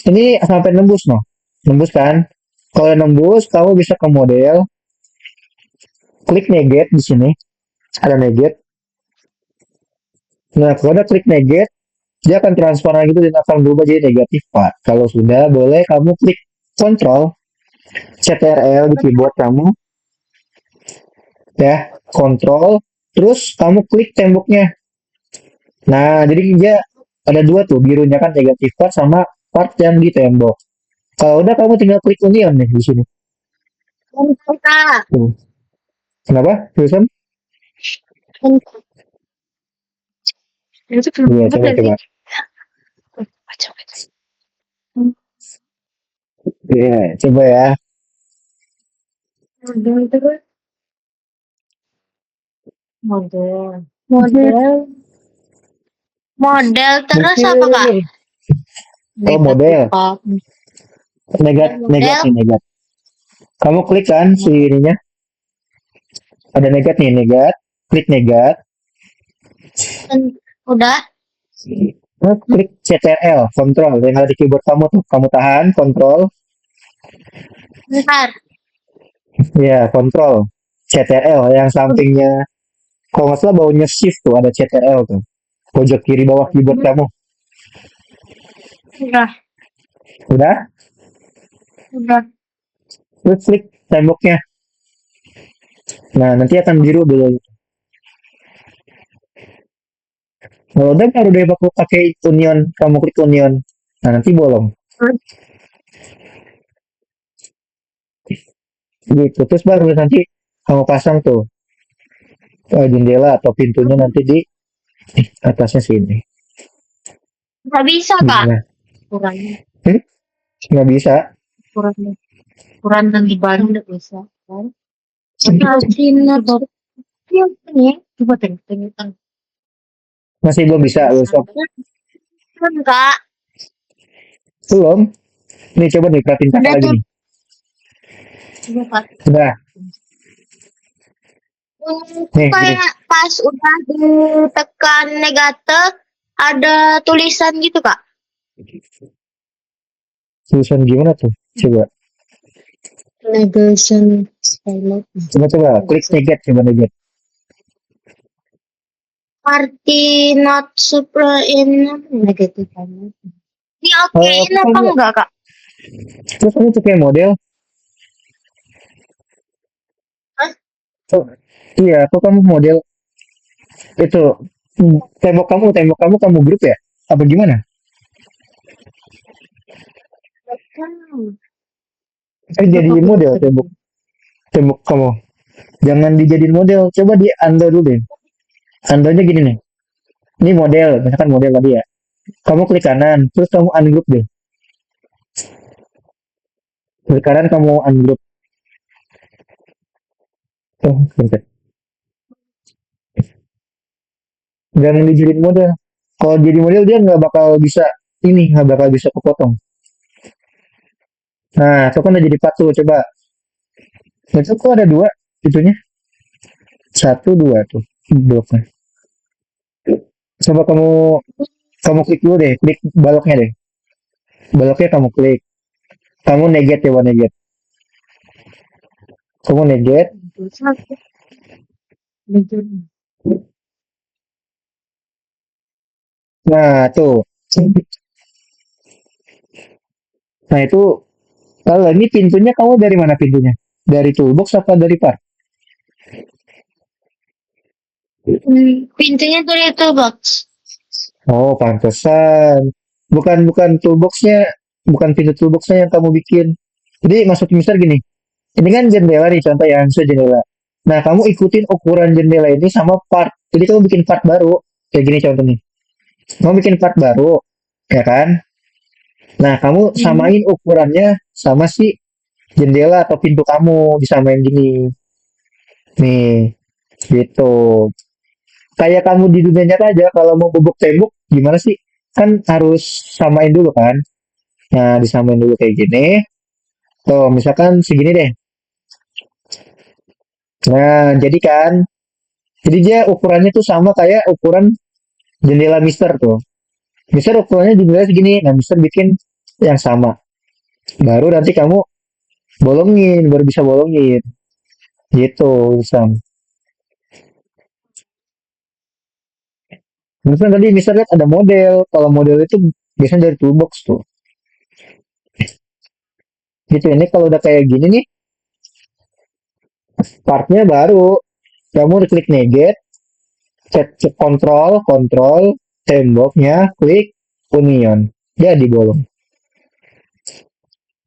Ini sampai nembus noh. Nembus kan? Kalau nembus, kamu bisa ke model, klik negate di sini. Ada negate. Nah, kalau udah klik negate, dia akan transparan gitu dan akan berubah jadi negatif, Pak. Kalau sudah, boleh kamu klik Ctrl, CTRL di keyboard kamu, ya, Ctrl, terus kamu klik temboknya. Nah, jadi dia ada dua tuh, birunya kan negatif part sama part yang di tembok. Kalau udah kamu tinggal klik union nih di sini. Kak. Tuh. Kenapa? Terusan? Itu belum Iya, dapat coba dari coba. baca baca. Iya, coba ya. Model terus. Model. Model. Model terus apa kak? Oh, model. Negat, negat Model. nih, negat. Kamu klik kan si ininya. Ada negat nih, negat. Klik negat. Udah. Nah, klik CTRL, kontrol. Yang ada di keyboard kamu tuh. Kamu tahan, kontrol. Bentar. Ya, kontrol. CTRL yang sampingnya. Kalau nggak salah bawahnya shift tuh, ada CTRL tuh. Pojok kiri bawah keyboard kamu. Udah. Udah? Udah. Terus klik temboknya. Nah, nanti akan biru dulu. Kalau udah baru deh aku pakai union, kamu klik union. Nah, nanti bolong. Gitu. Terus baru nanti kamu pasang tuh jendela atau pintunya nanti di atasnya sini. Nggak bisa kak. Gimana? Kurang. Hmm? Nggak bisa. Kurang. Kurang dan di Bandung nggak bisa. Kan? Cina. Iya, ini. Coba tengok. Masih belum bisa, besok. Kan kak. Belum. Nih coba nih perhatiin kakak Udah lagi tuh. nih. Coba kak. Udah. Nih, gini. Kayak pas udah ditekan negatif ada tulisan gitu kak. Tulisan gimana tuh? Coba. Negation Coba klik negat, coba negat. party not super in negatif. Ini oke Oh, ini apa enggak kak? terus kamu pakai model? Hah? Oh, iya, kok kamu model itu tembok kamu grup ya? Apa gimana? Jadi model tembok kamu. Jangan dijadiin model. Coba di undo dulu deh. Undonya gini nih. Ini model, misalkan model tadi ya. Kamu klik kanan, terus kamu ungroup deh. Klik kanan kamu ungroup. Oh, bentar. Jangan dijadiin model. Kalau jadi model dia nggak bakal bisa ini, nggak bakal bisa kepotong. Nah, itu kan udah jadi patung. Coba. Itu kok ada dua itunya? Satu, dua tuh bloknya. Coba kamu kamu klik dulu deh, klik baloknya deh. Baloknya kamu klik. Kamu negat ya, negat. Kamu negat. Nah, tuh. Nah, itu kalau ini pintunya kamu dari mana pintunya? Dari toolbox apa dari part? Pintunya tuh dari toolbox. Oh, pantesan. Bukan toolboxnya, bukan pintu toolboxnya yang kamu bikin. Jadi maksud Mister gini, ini kan jendela nih contoh ya, misalnya jendela. Nah, kamu ikutin ukuran jendela ini sama part. Jadi kamu bikin part baru. Kayak gini contoh nih. Kamu bikin part baru, ya kan? Nah, kamu Hmm. samain ukurannya sama si jendela atau pintu kamu, disamain gini. Nih, gitu. Kayak kamu di dunia nyata aja, kalau mau bubuk tembok, gimana sih? Kan harus samain dulu kan? Nah, disamain dulu kayak gini. Tuh, misalkan segini deh. Nah, jadi kan, jadi dia ukurannya tuh sama kayak ukuran jendela Mister tuh. Mister ukurannya jendela segini, nah Mister bikin yang sama. Baru nanti kamu bolongin, baru bisa bolongin. Gitu, Sam. Terus kan tadi Mister lihat ada model. Kalau model itu biasanya dari toolbox tuh. Gitu, ini kalau udah kayak gini nih, partnya baru. Kamu klik neget, cek kontrol, kontrol, temboknya, klik union. Jadi bolong.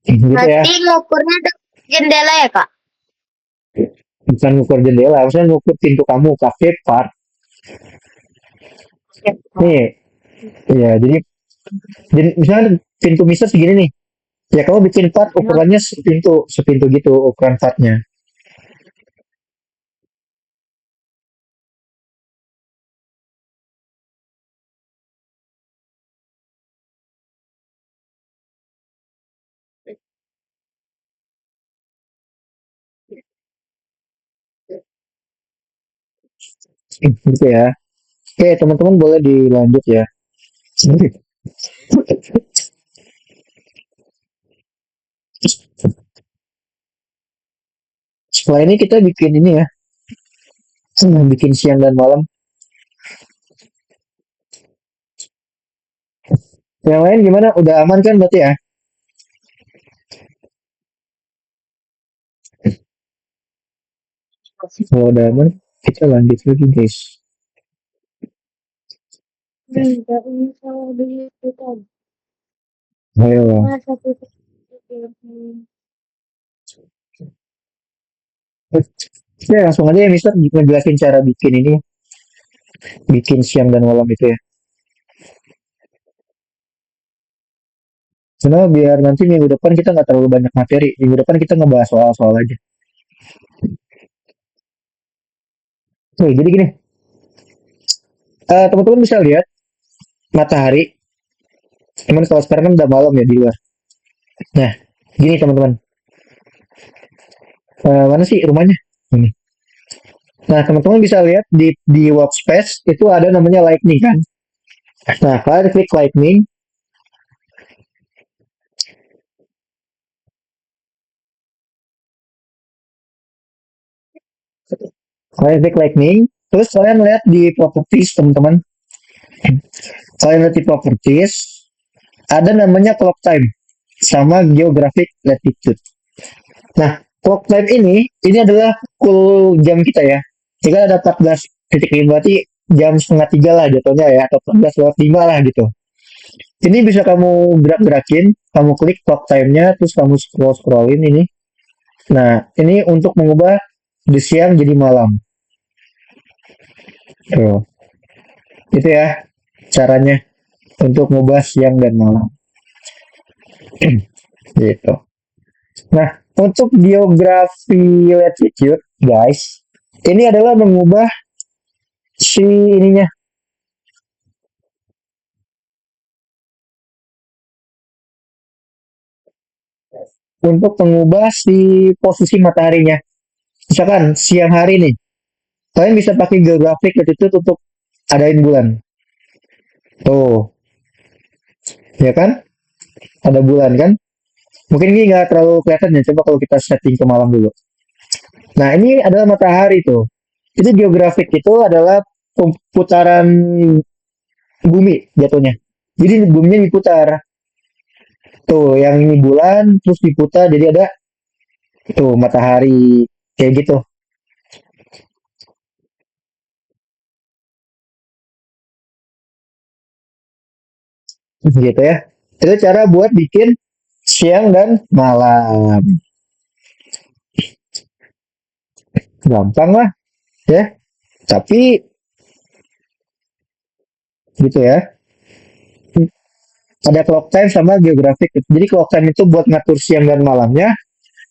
Gitu ya. Berarti ngukurnya tuh jendela ya, Kak? Bukan ngukur jendela, maksudnya ngukur pintu kamu pakai part. Nih, ya jadi misalnya pintu Mister segini nih. Ya kamu bikin part ukurannya sepintu gitu ukuran partnya. Gitu ya. Oke, teman-teman boleh dilanjut ya. Setelah ini kita bikin ini ya, bikin siang dan malam. Yang lain gimana? Udah aman kan berarti ya? Kalau udah aman, kita lanjut lagi guys. Enggak, ini salah beli itu tadi. Ayo. Masa tuh. Ya, langsung aja ya Mister ngejelasin cara bikin ini, bikin siang dan malam itu ya. Karena biar nanti minggu depan kita nggak terlalu banyak materi. Minggu depan kita ngebahas soal-soal aja. Oke, jadi gini, teman-teman bisa lihat matahari. Cuman kalau sekarang kan udah malam ya di luar. Nah, gini teman-teman. Mana sih rumahnya? Ini. Nah, teman-teman bisa lihat di workspace itu ada namanya lightning kan. Nah, kalian klik lightning. Kalian klik lightning. Terus kalian lihat di properties teman-teman. Kalian lihat di properties. Ada namanya clock time sama geographic latitude. Nah, clock time ini adalah cool jam kita ya. Jika ada 14.5 berarti jam setengah tiga lah jatuhnya ya, atau 14 lewat 5 lah gitu. Ini bisa kamu gerak-gerakin, kamu klik clock time-nya, terus kamu scrollin ini. Nah, ini untuk mengubah di siang jadi malam. Tuh, itu ya caranya untuk mengubah siang dan malam. Gitu. Nah, untuk geografi latitude, guys, ini adalah mengubah si ininya untuk mengubah si posisi mataharinya. Misalkan siang hari nih, kalian bisa pakai geographic latitude untuk adain bulan. Tuh, ya kan? Ada bulan kan? Mungkin ini nggak terlalu kelihatan ya. Coba kalau kita setting ke malam dulu. Nah, ini adalah matahari tuh. Itu geografik itu adalah putaran bumi jatuhnya. Jadi buminya diputar. Tuh, yang ini bulan terus diputar jadi ada tuh matahari kayak gitu. Gitu ya. Itu cara buat bikin siang dan malam. Gampang lah ya. Tapi gitu ya. Ada clock time sama geographic. Jadi clock time itu buat ngatur siang dan malamnya.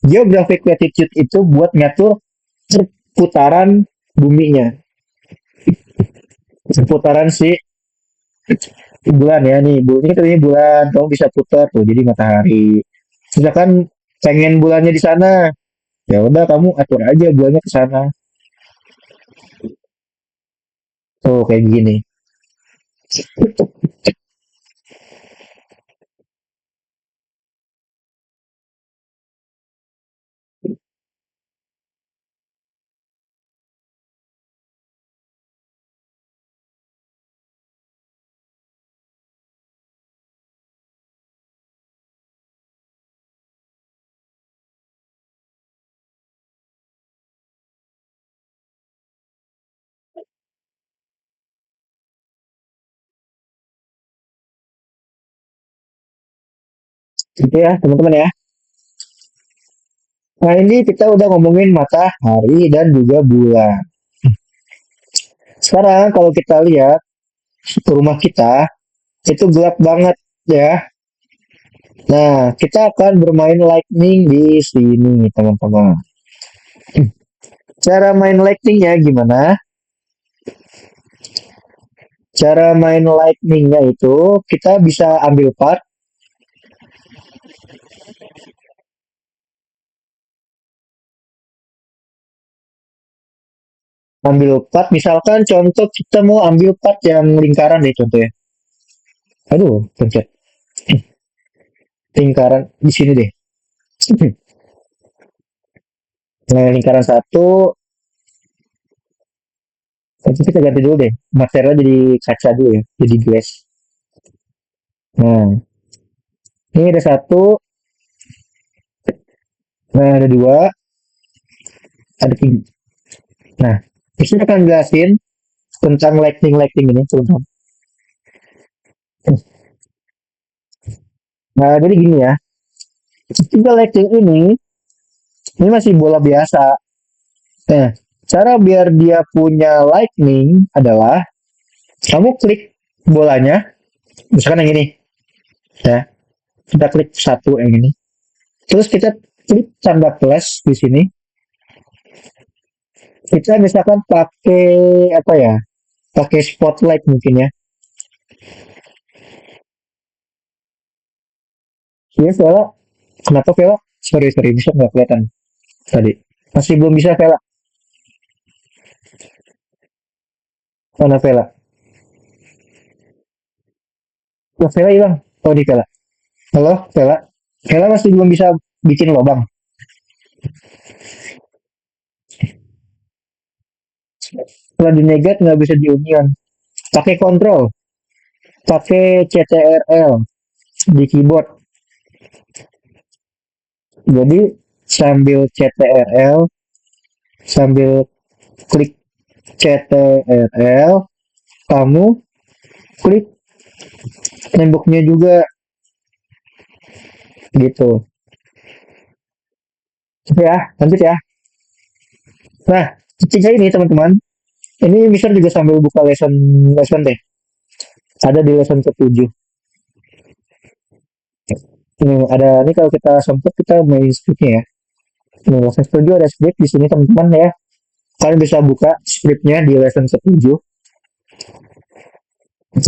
Geographic latitude itu buat ngatur perputaran buminya. Perputaran si bulan ya nih. Ini katanya bulan. Kamu bisa putar tuh. Jadi matahari. Misalkan pengen bulannya di sana, ya udah kamu atur aja bulannya ke sana. Tuh kayak gini. Gitu ya teman-teman ya. Nah ini kita udah ngomongin matahari dan juga bulan. Sekarang kalau kita lihat rumah kita itu gelap banget ya. Nah, kita akan bermain lightning di sini, teman-teman. Cara main lightningnya gimana? Cara main lightningnya itu kita bisa ambil part, misalkan contoh kita mau ambil part yang lingkaran nih contohnya. Aduh, pencet lingkaran di sini deh. Nah, lingkaran satu, itu kita ganti dulu deh. Material jadi kaca dulu ya, jadi glass. Nah, ini ada satu, nah ada dua, ada tiga. Nah, di sini akan jelasin tentang lightning ini, teman-teman. Nah, jadi gini ya, tiga lightning ini masih bola biasa. Nah, cara biar dia punya lightning adalah kamu klik bolanya, misalkan yang ini, ya, kita klik satu yang ini, terus kita klik tanda plus di sini. Kita misalkan pakai apa ya? Pakai spotlight mungkin ya. Iya, Vela. Kenapa Vela? Sorry, bisa nggak kelihatan tadi. Masih belum bisa Vela. Mana Vela? Oh, Vela hilang. Oh, di Vela. Halo, Vela. Vela masih belum bisa bikin lubang. Setelah di negat nggak bisa di union. Pakai kontrol. Pakai CTRL di keyboard. Jadi sambil CTRL, sambil klik CTRL, kamu klik temboknya juga gitu. Oke ya, lanjut ya. Nah, ketika ini teman-teman, ini Mister juga sambil buka lesson lesson deh. Ada di lesson ke-7. Ini ada ini kalau kita sempet kita main scriptnya ya. Ini lesson ke-7 ada script di sini teman-teman ya. Kalian bisa buka scriptnya di lesson ke-7.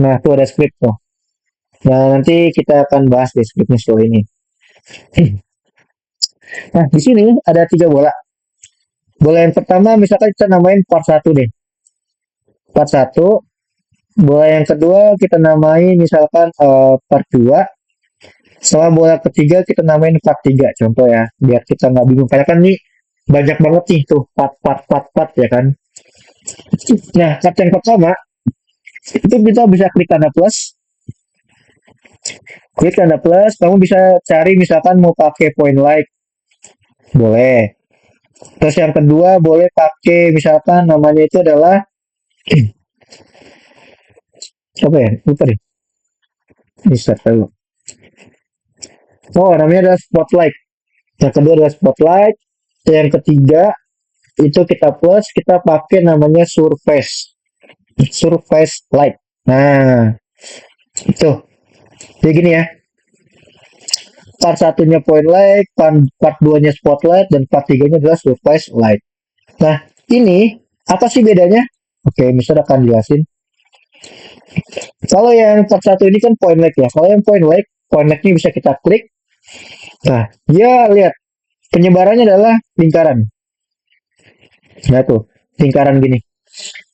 Nah, tuh ada script tuh. Nah, nanti kita akan bahas di scriptnya setelah ini. Nah, di sini ada 3 bola. Bola yang pertama misalkan kita namain part 1 deh. Part 1. Bola yang kedua kita namain misalkan part 2. Sama bola ketiga kita namain part 3 contoh ya. Biar kita nggak bingung. Karena kan nih banyak banget nih tuh part ya kan. Nah, part yang pertama itu kita bisa klik tanda plus. Klik tanda plus, kamu bisa cari misalkan mau pakai point like. Boleh. Terus yang kedua boleh pakai misalkan namanya itu adalah apa ya? Lupa deh. Bisa tahu. Oh, namanya adalah spotlight. Yang kedua adalah spotlight. Yang ketiga itu kita plus, kita pakai namanya surface. Surface light. Nah, itu. Jadi gini ya. Part satunya point light, part 2-nya spotlight, dan part 3-nya adalah surface light. Nah, ini apa sih bedanya? Oke, misalnya akan jelasin. Kalau yang part satu ini kan point light ya. Kalau yang point light ini bisa kita klik. Nah, dia lihat penyebarannya adalah lingkaran. Nah tuh, lingkaran gini.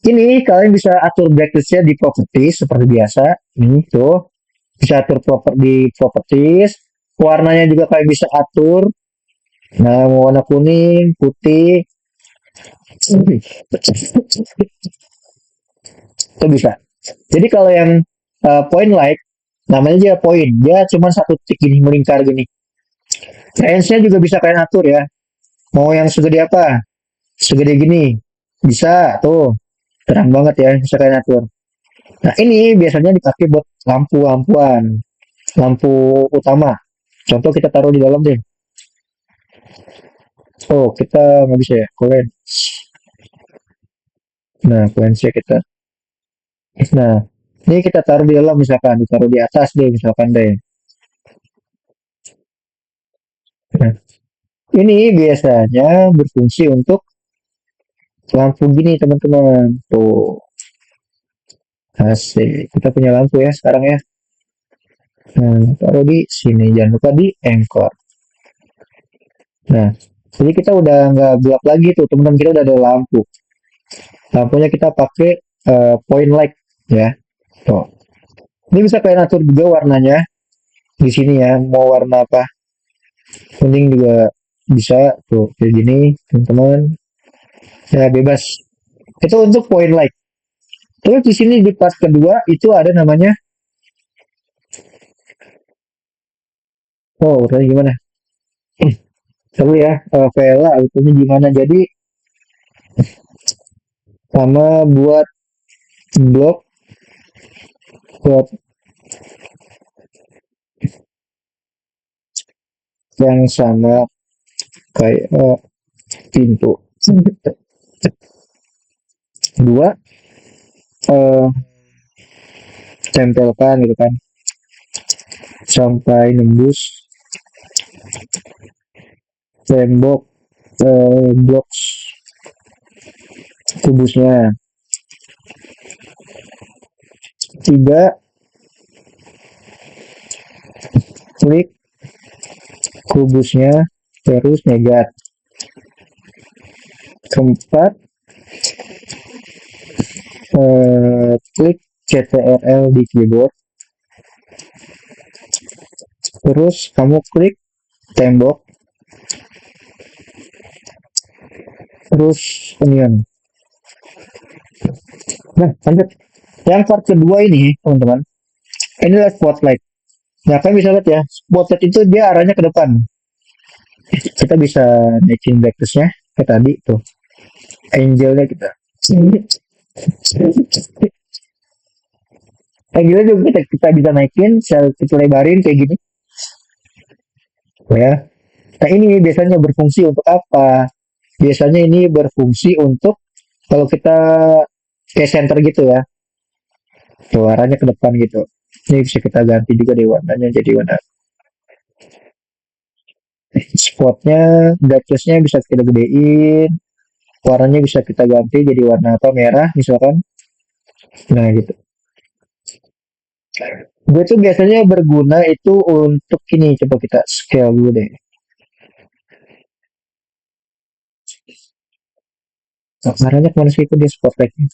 Ini kalian bisa atur brightness-nya di properties seperti biasa. Ini tuh, bisa atur di properties. Warnanya juga kalian bisa atur. Nah, mau warna kuning, putih, itu bisa. Jadi kalau yang point light, namanya aja point. Dia cuma satu titik gini, melingkar gini. Range-nya juga bisa kalian atur ya. Mau yang segede apa? Segede gini. Bisa, tuh. Terang banget ya, bisa kalian atur. Nah, ini biasanya dipakai buat lampu-lampuan. Lampu utama. Contoh kita taruh di dalam deh. Oh, kita nggak bisa ya, kolen. Nah, lensnya kita. Nah, ini kita taruh di dalam misalkan, ditaruh di atas deh misalkan deh. Nah, ini biasanya berfungsi untuk lampu gini teman-teman. Tuh, asik. Kita punya lampu ya sekarang ya. Nah, taruh di sini. Jangan lupa di anchor. Nah, jadi kita udah nggak gelap lagi tuh teman-teman. Kita udah ada lampu. Lampunya kita pakai point light ya. Tuh. Ini bisa kalian atur juga warnanya di sini ya. Mau warna apa? Kuning juga bisa tuh kayak gini teman-teman. Ya bebas. Itu untuk point light. Terus di sini di part kedua itu ada namanya. Oh, udah gimana? Seru ya, Vela itu gimana? Jadi sama buat blok buat yang sama kayak pintu. Dua eh, tempelkan gitu kan sampai nembus tembok blok kubusnya. Tiga, klik kubusnya terus negat. Keempat, klik CTRL di keyboard. Terus kamu klik tembok. Terus onion. Nah, lanjut. Yang part kedua ini, teman-teman, ini adalah spotlight. Nah, kalian bisa lihat ya, spotlight itu dia arahnya ke depan. Kita bisa naikin brightness-nya kayak tadi tuh. Angelnya kita. Angelnya juga kita bisa naikin, kita lebarin kayak gini. Ya. Nah, ini biasanya berfungsi untuk apa? Biasanya ini berfungsi untuk kalau kita kayak center gitu ya. Tuh, arahnya ke depan gitu. Ini bisa kita ganti juga deh warnanya jadi warna spotnya, brightness-nya bisa kita gedein, warnanya bisa kita ganti jadi warna apa merah misalkan. Nah gitu. Gue tuh biasanya berguna itu untuk ini, coba kita scale dulu deh. Nah, arahnya kemana sih itu dia spotlightnya?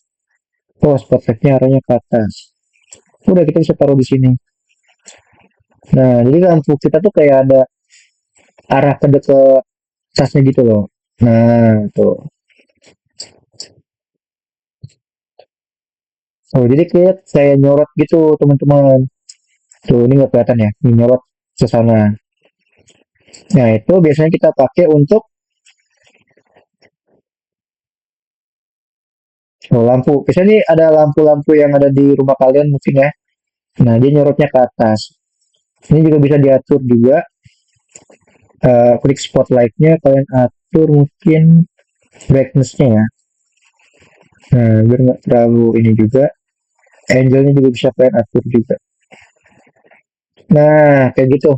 Oh, spotlightnya arahnya ke atas. Udah kita bisa taruh di sini. Nah, jadi lampu kita tuh kayak ada arah ke atasnya gitu loh. Nah, tuh. Oh, jadi kayak nyorot gitu, teman-teman. Tuh, ini nggak kelihatan ya. Ini nyorot ke sana. Nah, itu biasanya kita pakai untuk lampu. Biasanya nih ada lampu-lampu yang ada di rumah kalian mungkin ya. Nah, dia nyorotnya ke atas. Ini juga bisa diatur juga. Klik spotlightnya, kalian atur mungkin brightness-nya ya. Nah, biar nggak terlalu ini juga. Angle-nya juga bisa kalian atur juga. Nah, kayak gitu.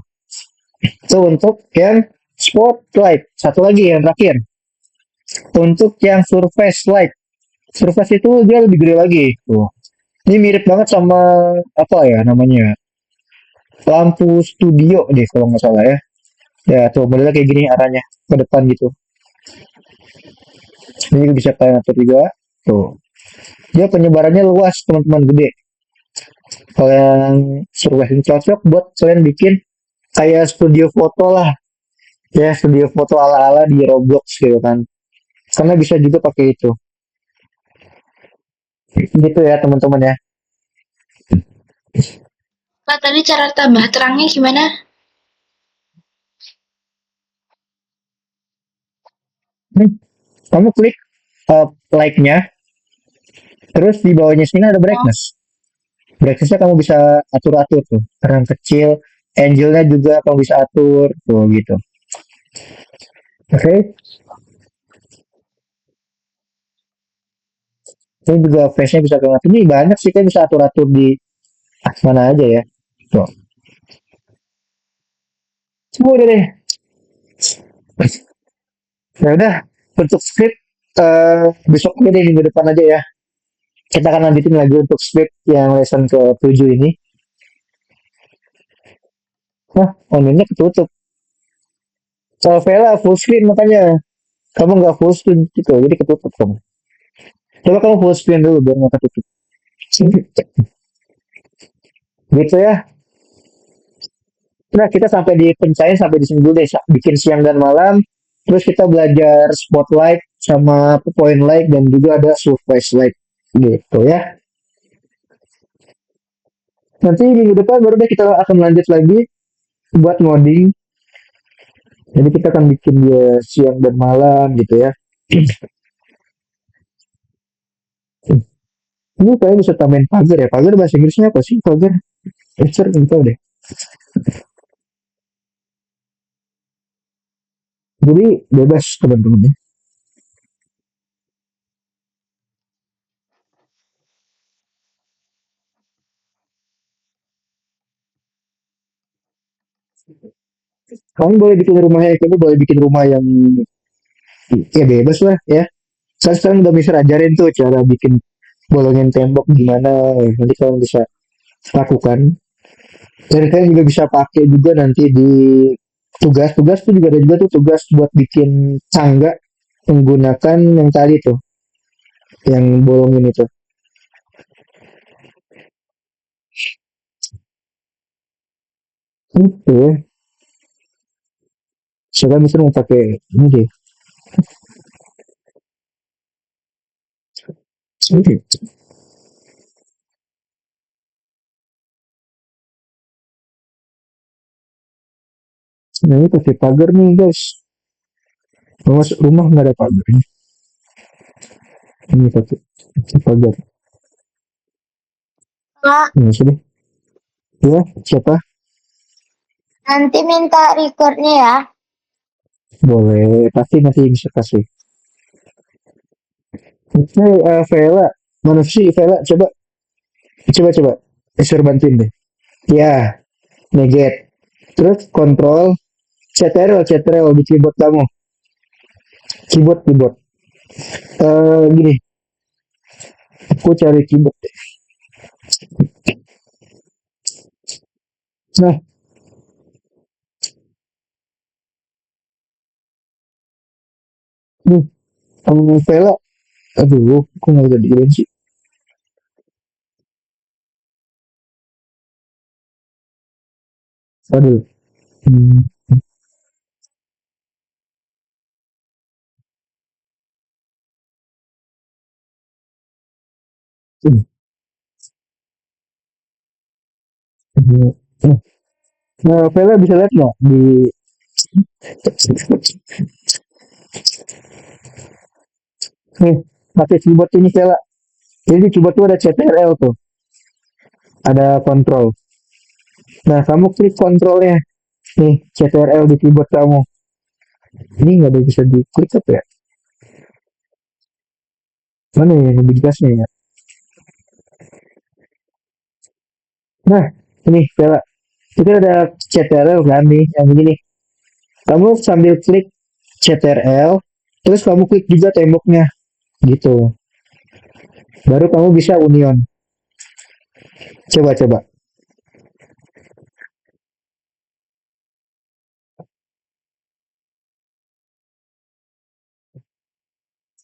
Itu untuk yang spotlight. Satu lagi yang terakhir. Untuk yang surface light. Surface itu dia lebih gede lagi. Tuh. Ini mirip banget sama apa ya namanya? Lampu studio deh kalau nggak salah ya. Ya tuh modelnya kayak gini arahnya ke depan gitu. Ini juga bisa kalian atur juga. Tuh. Dia penyebarannya luas teman-teman gede. Kalau yang surface ini cocok buat kalian bikin kayak studio foto lah. Ya studio foto ala-ala di Roblox gitu kan. Karena bisa juga pakai itu. Gitu ya teman-teman ya. Kak, tadi cara tambah terangnya gimana? Hmm, Kamu klik like-nya, terus di bawahnya sini ada Oh, brightness. Brightness-nya kamu bisa atur-atur tuh. Terang kecil, angle-nya juga kamu bisa atur tuh gitu. Oke, ini juga face-nya bisa kamu atur. Ini banyak sih kan bisa atur-atur di mana aja ya. Tuh. Semua udah deh. Ya udah, untuk script besok aja deh minggu depan aja ya. Kita akan lanjutin lagi untuk script yang lesson ke-7 ini. Nah, online-nya ketutup. Kalau Vela full screen makanya kamu nggak full screen gitu, jadi ketutup kamu. Coba kamu full screen dulu biar nggak ketutup. Gitu ya. Nah, kita sampai di pencahayaan sampai di sini dulu deh. Bikin siang dan malam. Terus kita belajar spotlight sama point light dan juga ada surface light gitu ya. Nanti minggu depan baru deh kita akan lanjut lagi buat ngoding. Jadi kita akan bikin dia siang dan malam gitu ya. Ini kayaknya bisa tambahin pagar ya. Pagar bahasa Inggrisnya apa sih? Pagar. Nggak tahu deh. Jadi bebas teman-teman ya. Kamu boleh bikin rumahnya, kamu boleh bikin rumah yang ya bebas lah ya. Saya sekarang udah bisa ajarin tuh cara bikin bolongin tembok gimana. Nanti kalian bisa lakukan. Dan kalian juga bisa pakai juga nanti di tugas-tugas tuh juga ada juga tuh tugas buat bikin tangga menggunakan yang tadi tuh, yang bolongin itu. Oke, sekarang bisa mau pakai ini deh. Oke. Nah ini pakai pagar nih guys. Mau masuk rumah nggak ada pagar. Ini pakai pagar. Kak, Ini sudah. Ya, siapa? nanti minta recordnya ya. Boleh, pasti nanti bisa kasih. Oke, Vela. Mana sih Vela? Coba, coba, coba. Suruh bantuin deh. Ya, neget. Terus kontrol CTRL, CTRL di keyboard kamu. Keyboard, keyboard. Gini, aku cari keyboard deh. Nah, nih, kamu Vela. Aduh, aku nggak jadi sih. Aduh. Hmm, ini. Ini. Nah, Vela bisa lihat nggak di nih pakai keyboard ini Vela. Jadi di keyboard tuh ada CTRL tuh. ada kontrol. Nah, kamu klik kontrolnya. Nih, CTRL di keyboard kamu. Ini nggak ada bisa diklik apa ya? Mana ya yang lebih jelasnya ya? Nah, ini Bella. Itu ada CTRL kan nih, yang begini. Kamu sambil klik CTRL, terus kamu klik juga temboknya, gitu. Baru kamu bisa union. Coba-coba.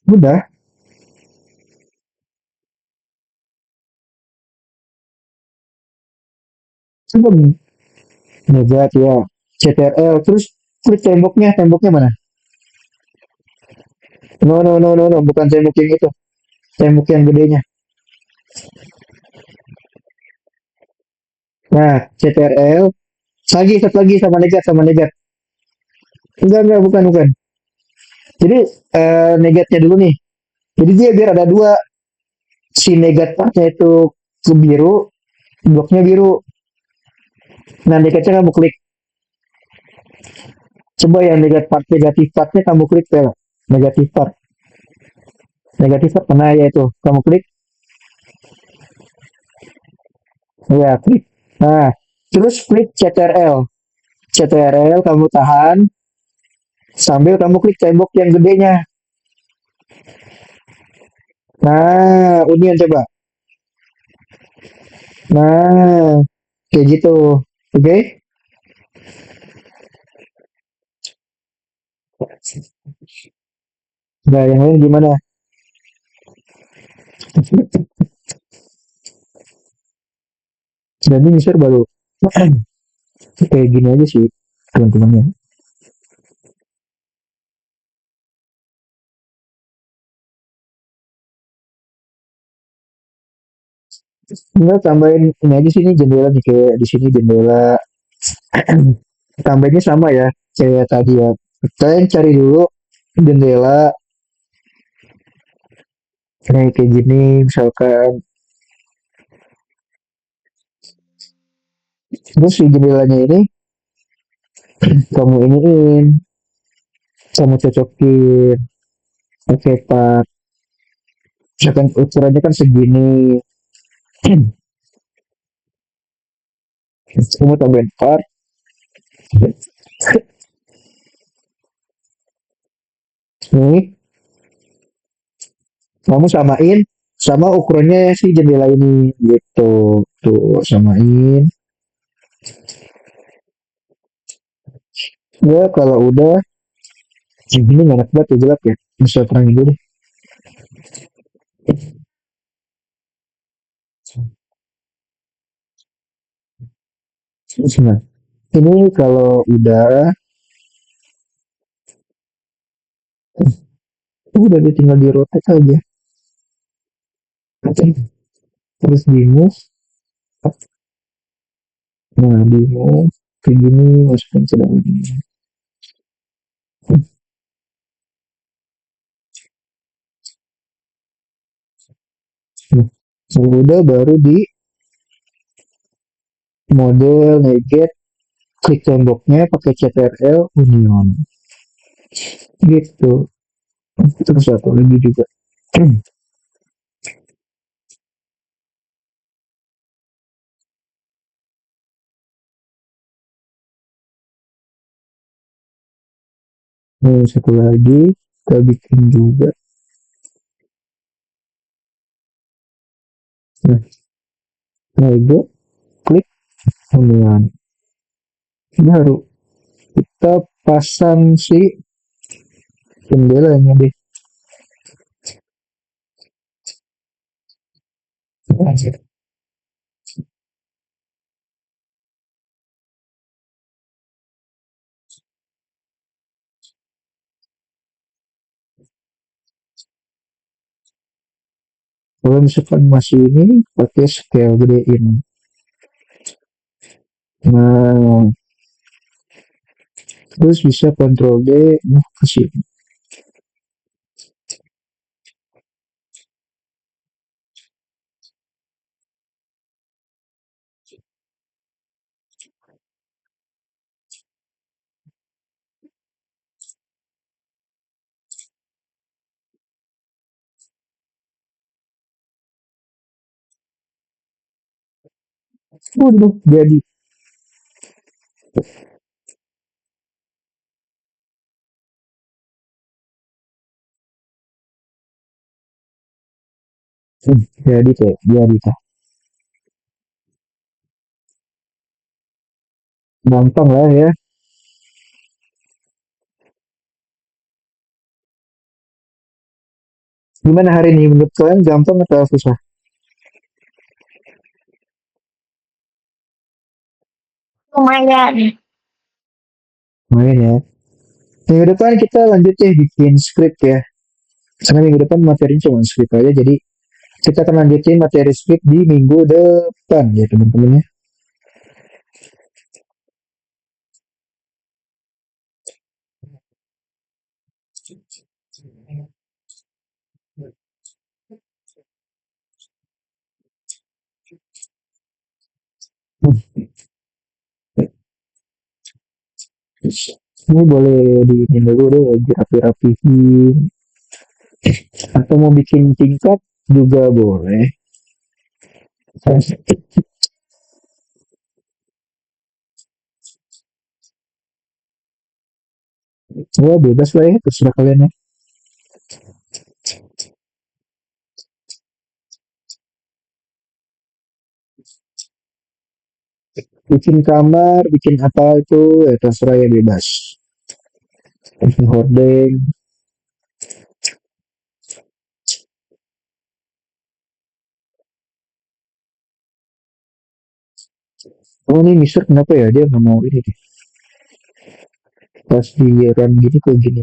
Mudah. Coba ngegat ya. CTRL, terus klik temboknya. Temboknya mana? No, no, no, no, no. Bukan tembok yang itu. Tembok yang gedenya. Nah, CTRL. Lagi, satu lagi sama negat, sama negat. Enggak, bukan, bukan. Jadi, negatnya dulu nih. Jadi dia biar ada dua. Si negat partnya itu ke biru, bloknya biru. Nah, negatnya kamu klik. Coba yang negatif partnya kamu klik ya. Negatif part. Negatif part mana ya itu? Kamu klik. Ya, klik. Nah, terus klik CTRL. CTRL kamu tahan sambil kamu klik tembok yang gedenya. Nah, union coba. Nah, kayak gitu. Oke? Okay? Nah, yang lain gimana? Dan ini share baru kayak gini aja sih teman-temannya. Enggak tambahin ini aja sini jendela nih kayak di sini jendela. Tambahinnya sama ya kayak tadi ya. Kalian cari dulu jendela kayak gini misalkan. Terus si jendelanya ini kamu iniin, kamu cocokin pakai part. Misalkan ukurannya kan segini, kamu tambahin part. Nih, kamu samain sama ukurannya si jendela ini gitu. Tuh, samain. Ya, kalau udah, ini nggak enak banget ya gelap ya. Bisa terangin dulu deh. Nah, ini kalau udah dia tinggal di rotate aja. Terus di move. Nah, di move. Kayak gini, masukin ke dalam. Nah, kalau udah baru di model neget, klik temboknya pakai CTRL union. Gitu. Terus satu lagi juga. Nah, satu lagi kita bikin juga. Nah, nego, klik union. Baru kita pasang si jendelanya deh. Kalau misalkan masih ini pakai scale gedein. Nah, terus bisa Ctrl D, ke sini. Waduh, jadi. Jadi kayak jadi kah. Gampang lah ya. Gimana hari ini menurut kalian gampang atau susah? Lumayan. Main ya. Minggu depan kita lanjut deh bikin skrip ya. Karena minggu depan materinya cuma skrip aja, jadi kita akan lanjutin materi skrip di minggu depan ya teman-teman ya. Ini boleh di ini dulu deh, dirapi-rapihin. Atau mau bikin tingkat juga boleh. Wah, bebas lah ya, terserah kalian ya. Bikin kamar, bikin apa itu, ya terserah ya bebas. Bikin hordeng. Oh ini Mister kenapa ya dia nggak mau ini deh. Pas di run gini kok gini.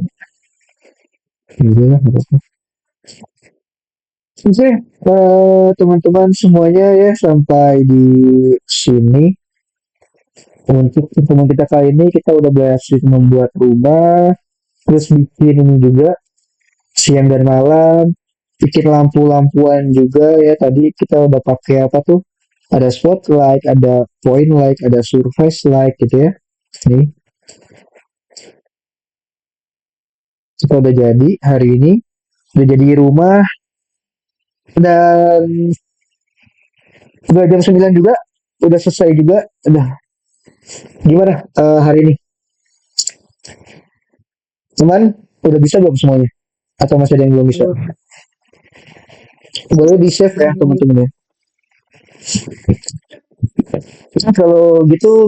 Gitu lah, nggak apa-apa. Oke, teman-teman semuanya ya sampai di sini untuk pertemuan kita kali ini kita udah berhasil membuat rumah, terus bikin ini juga siang dan malam, bikin lampu-lampuan juga ya tadi kita udah pakai apa tuh? Ada spotlight, ada point light, ada surface light gitu ya. Nih, kita udah jadi hari ini, udah jadi rumah dan udah jam 9 juga, udah selesai juga. Udah gimana hari ini? Cuman udah bisa belum semuanya? Atau masih ada yang belum bisa? Boleh di save ya teman-teman ya. Kalau gitu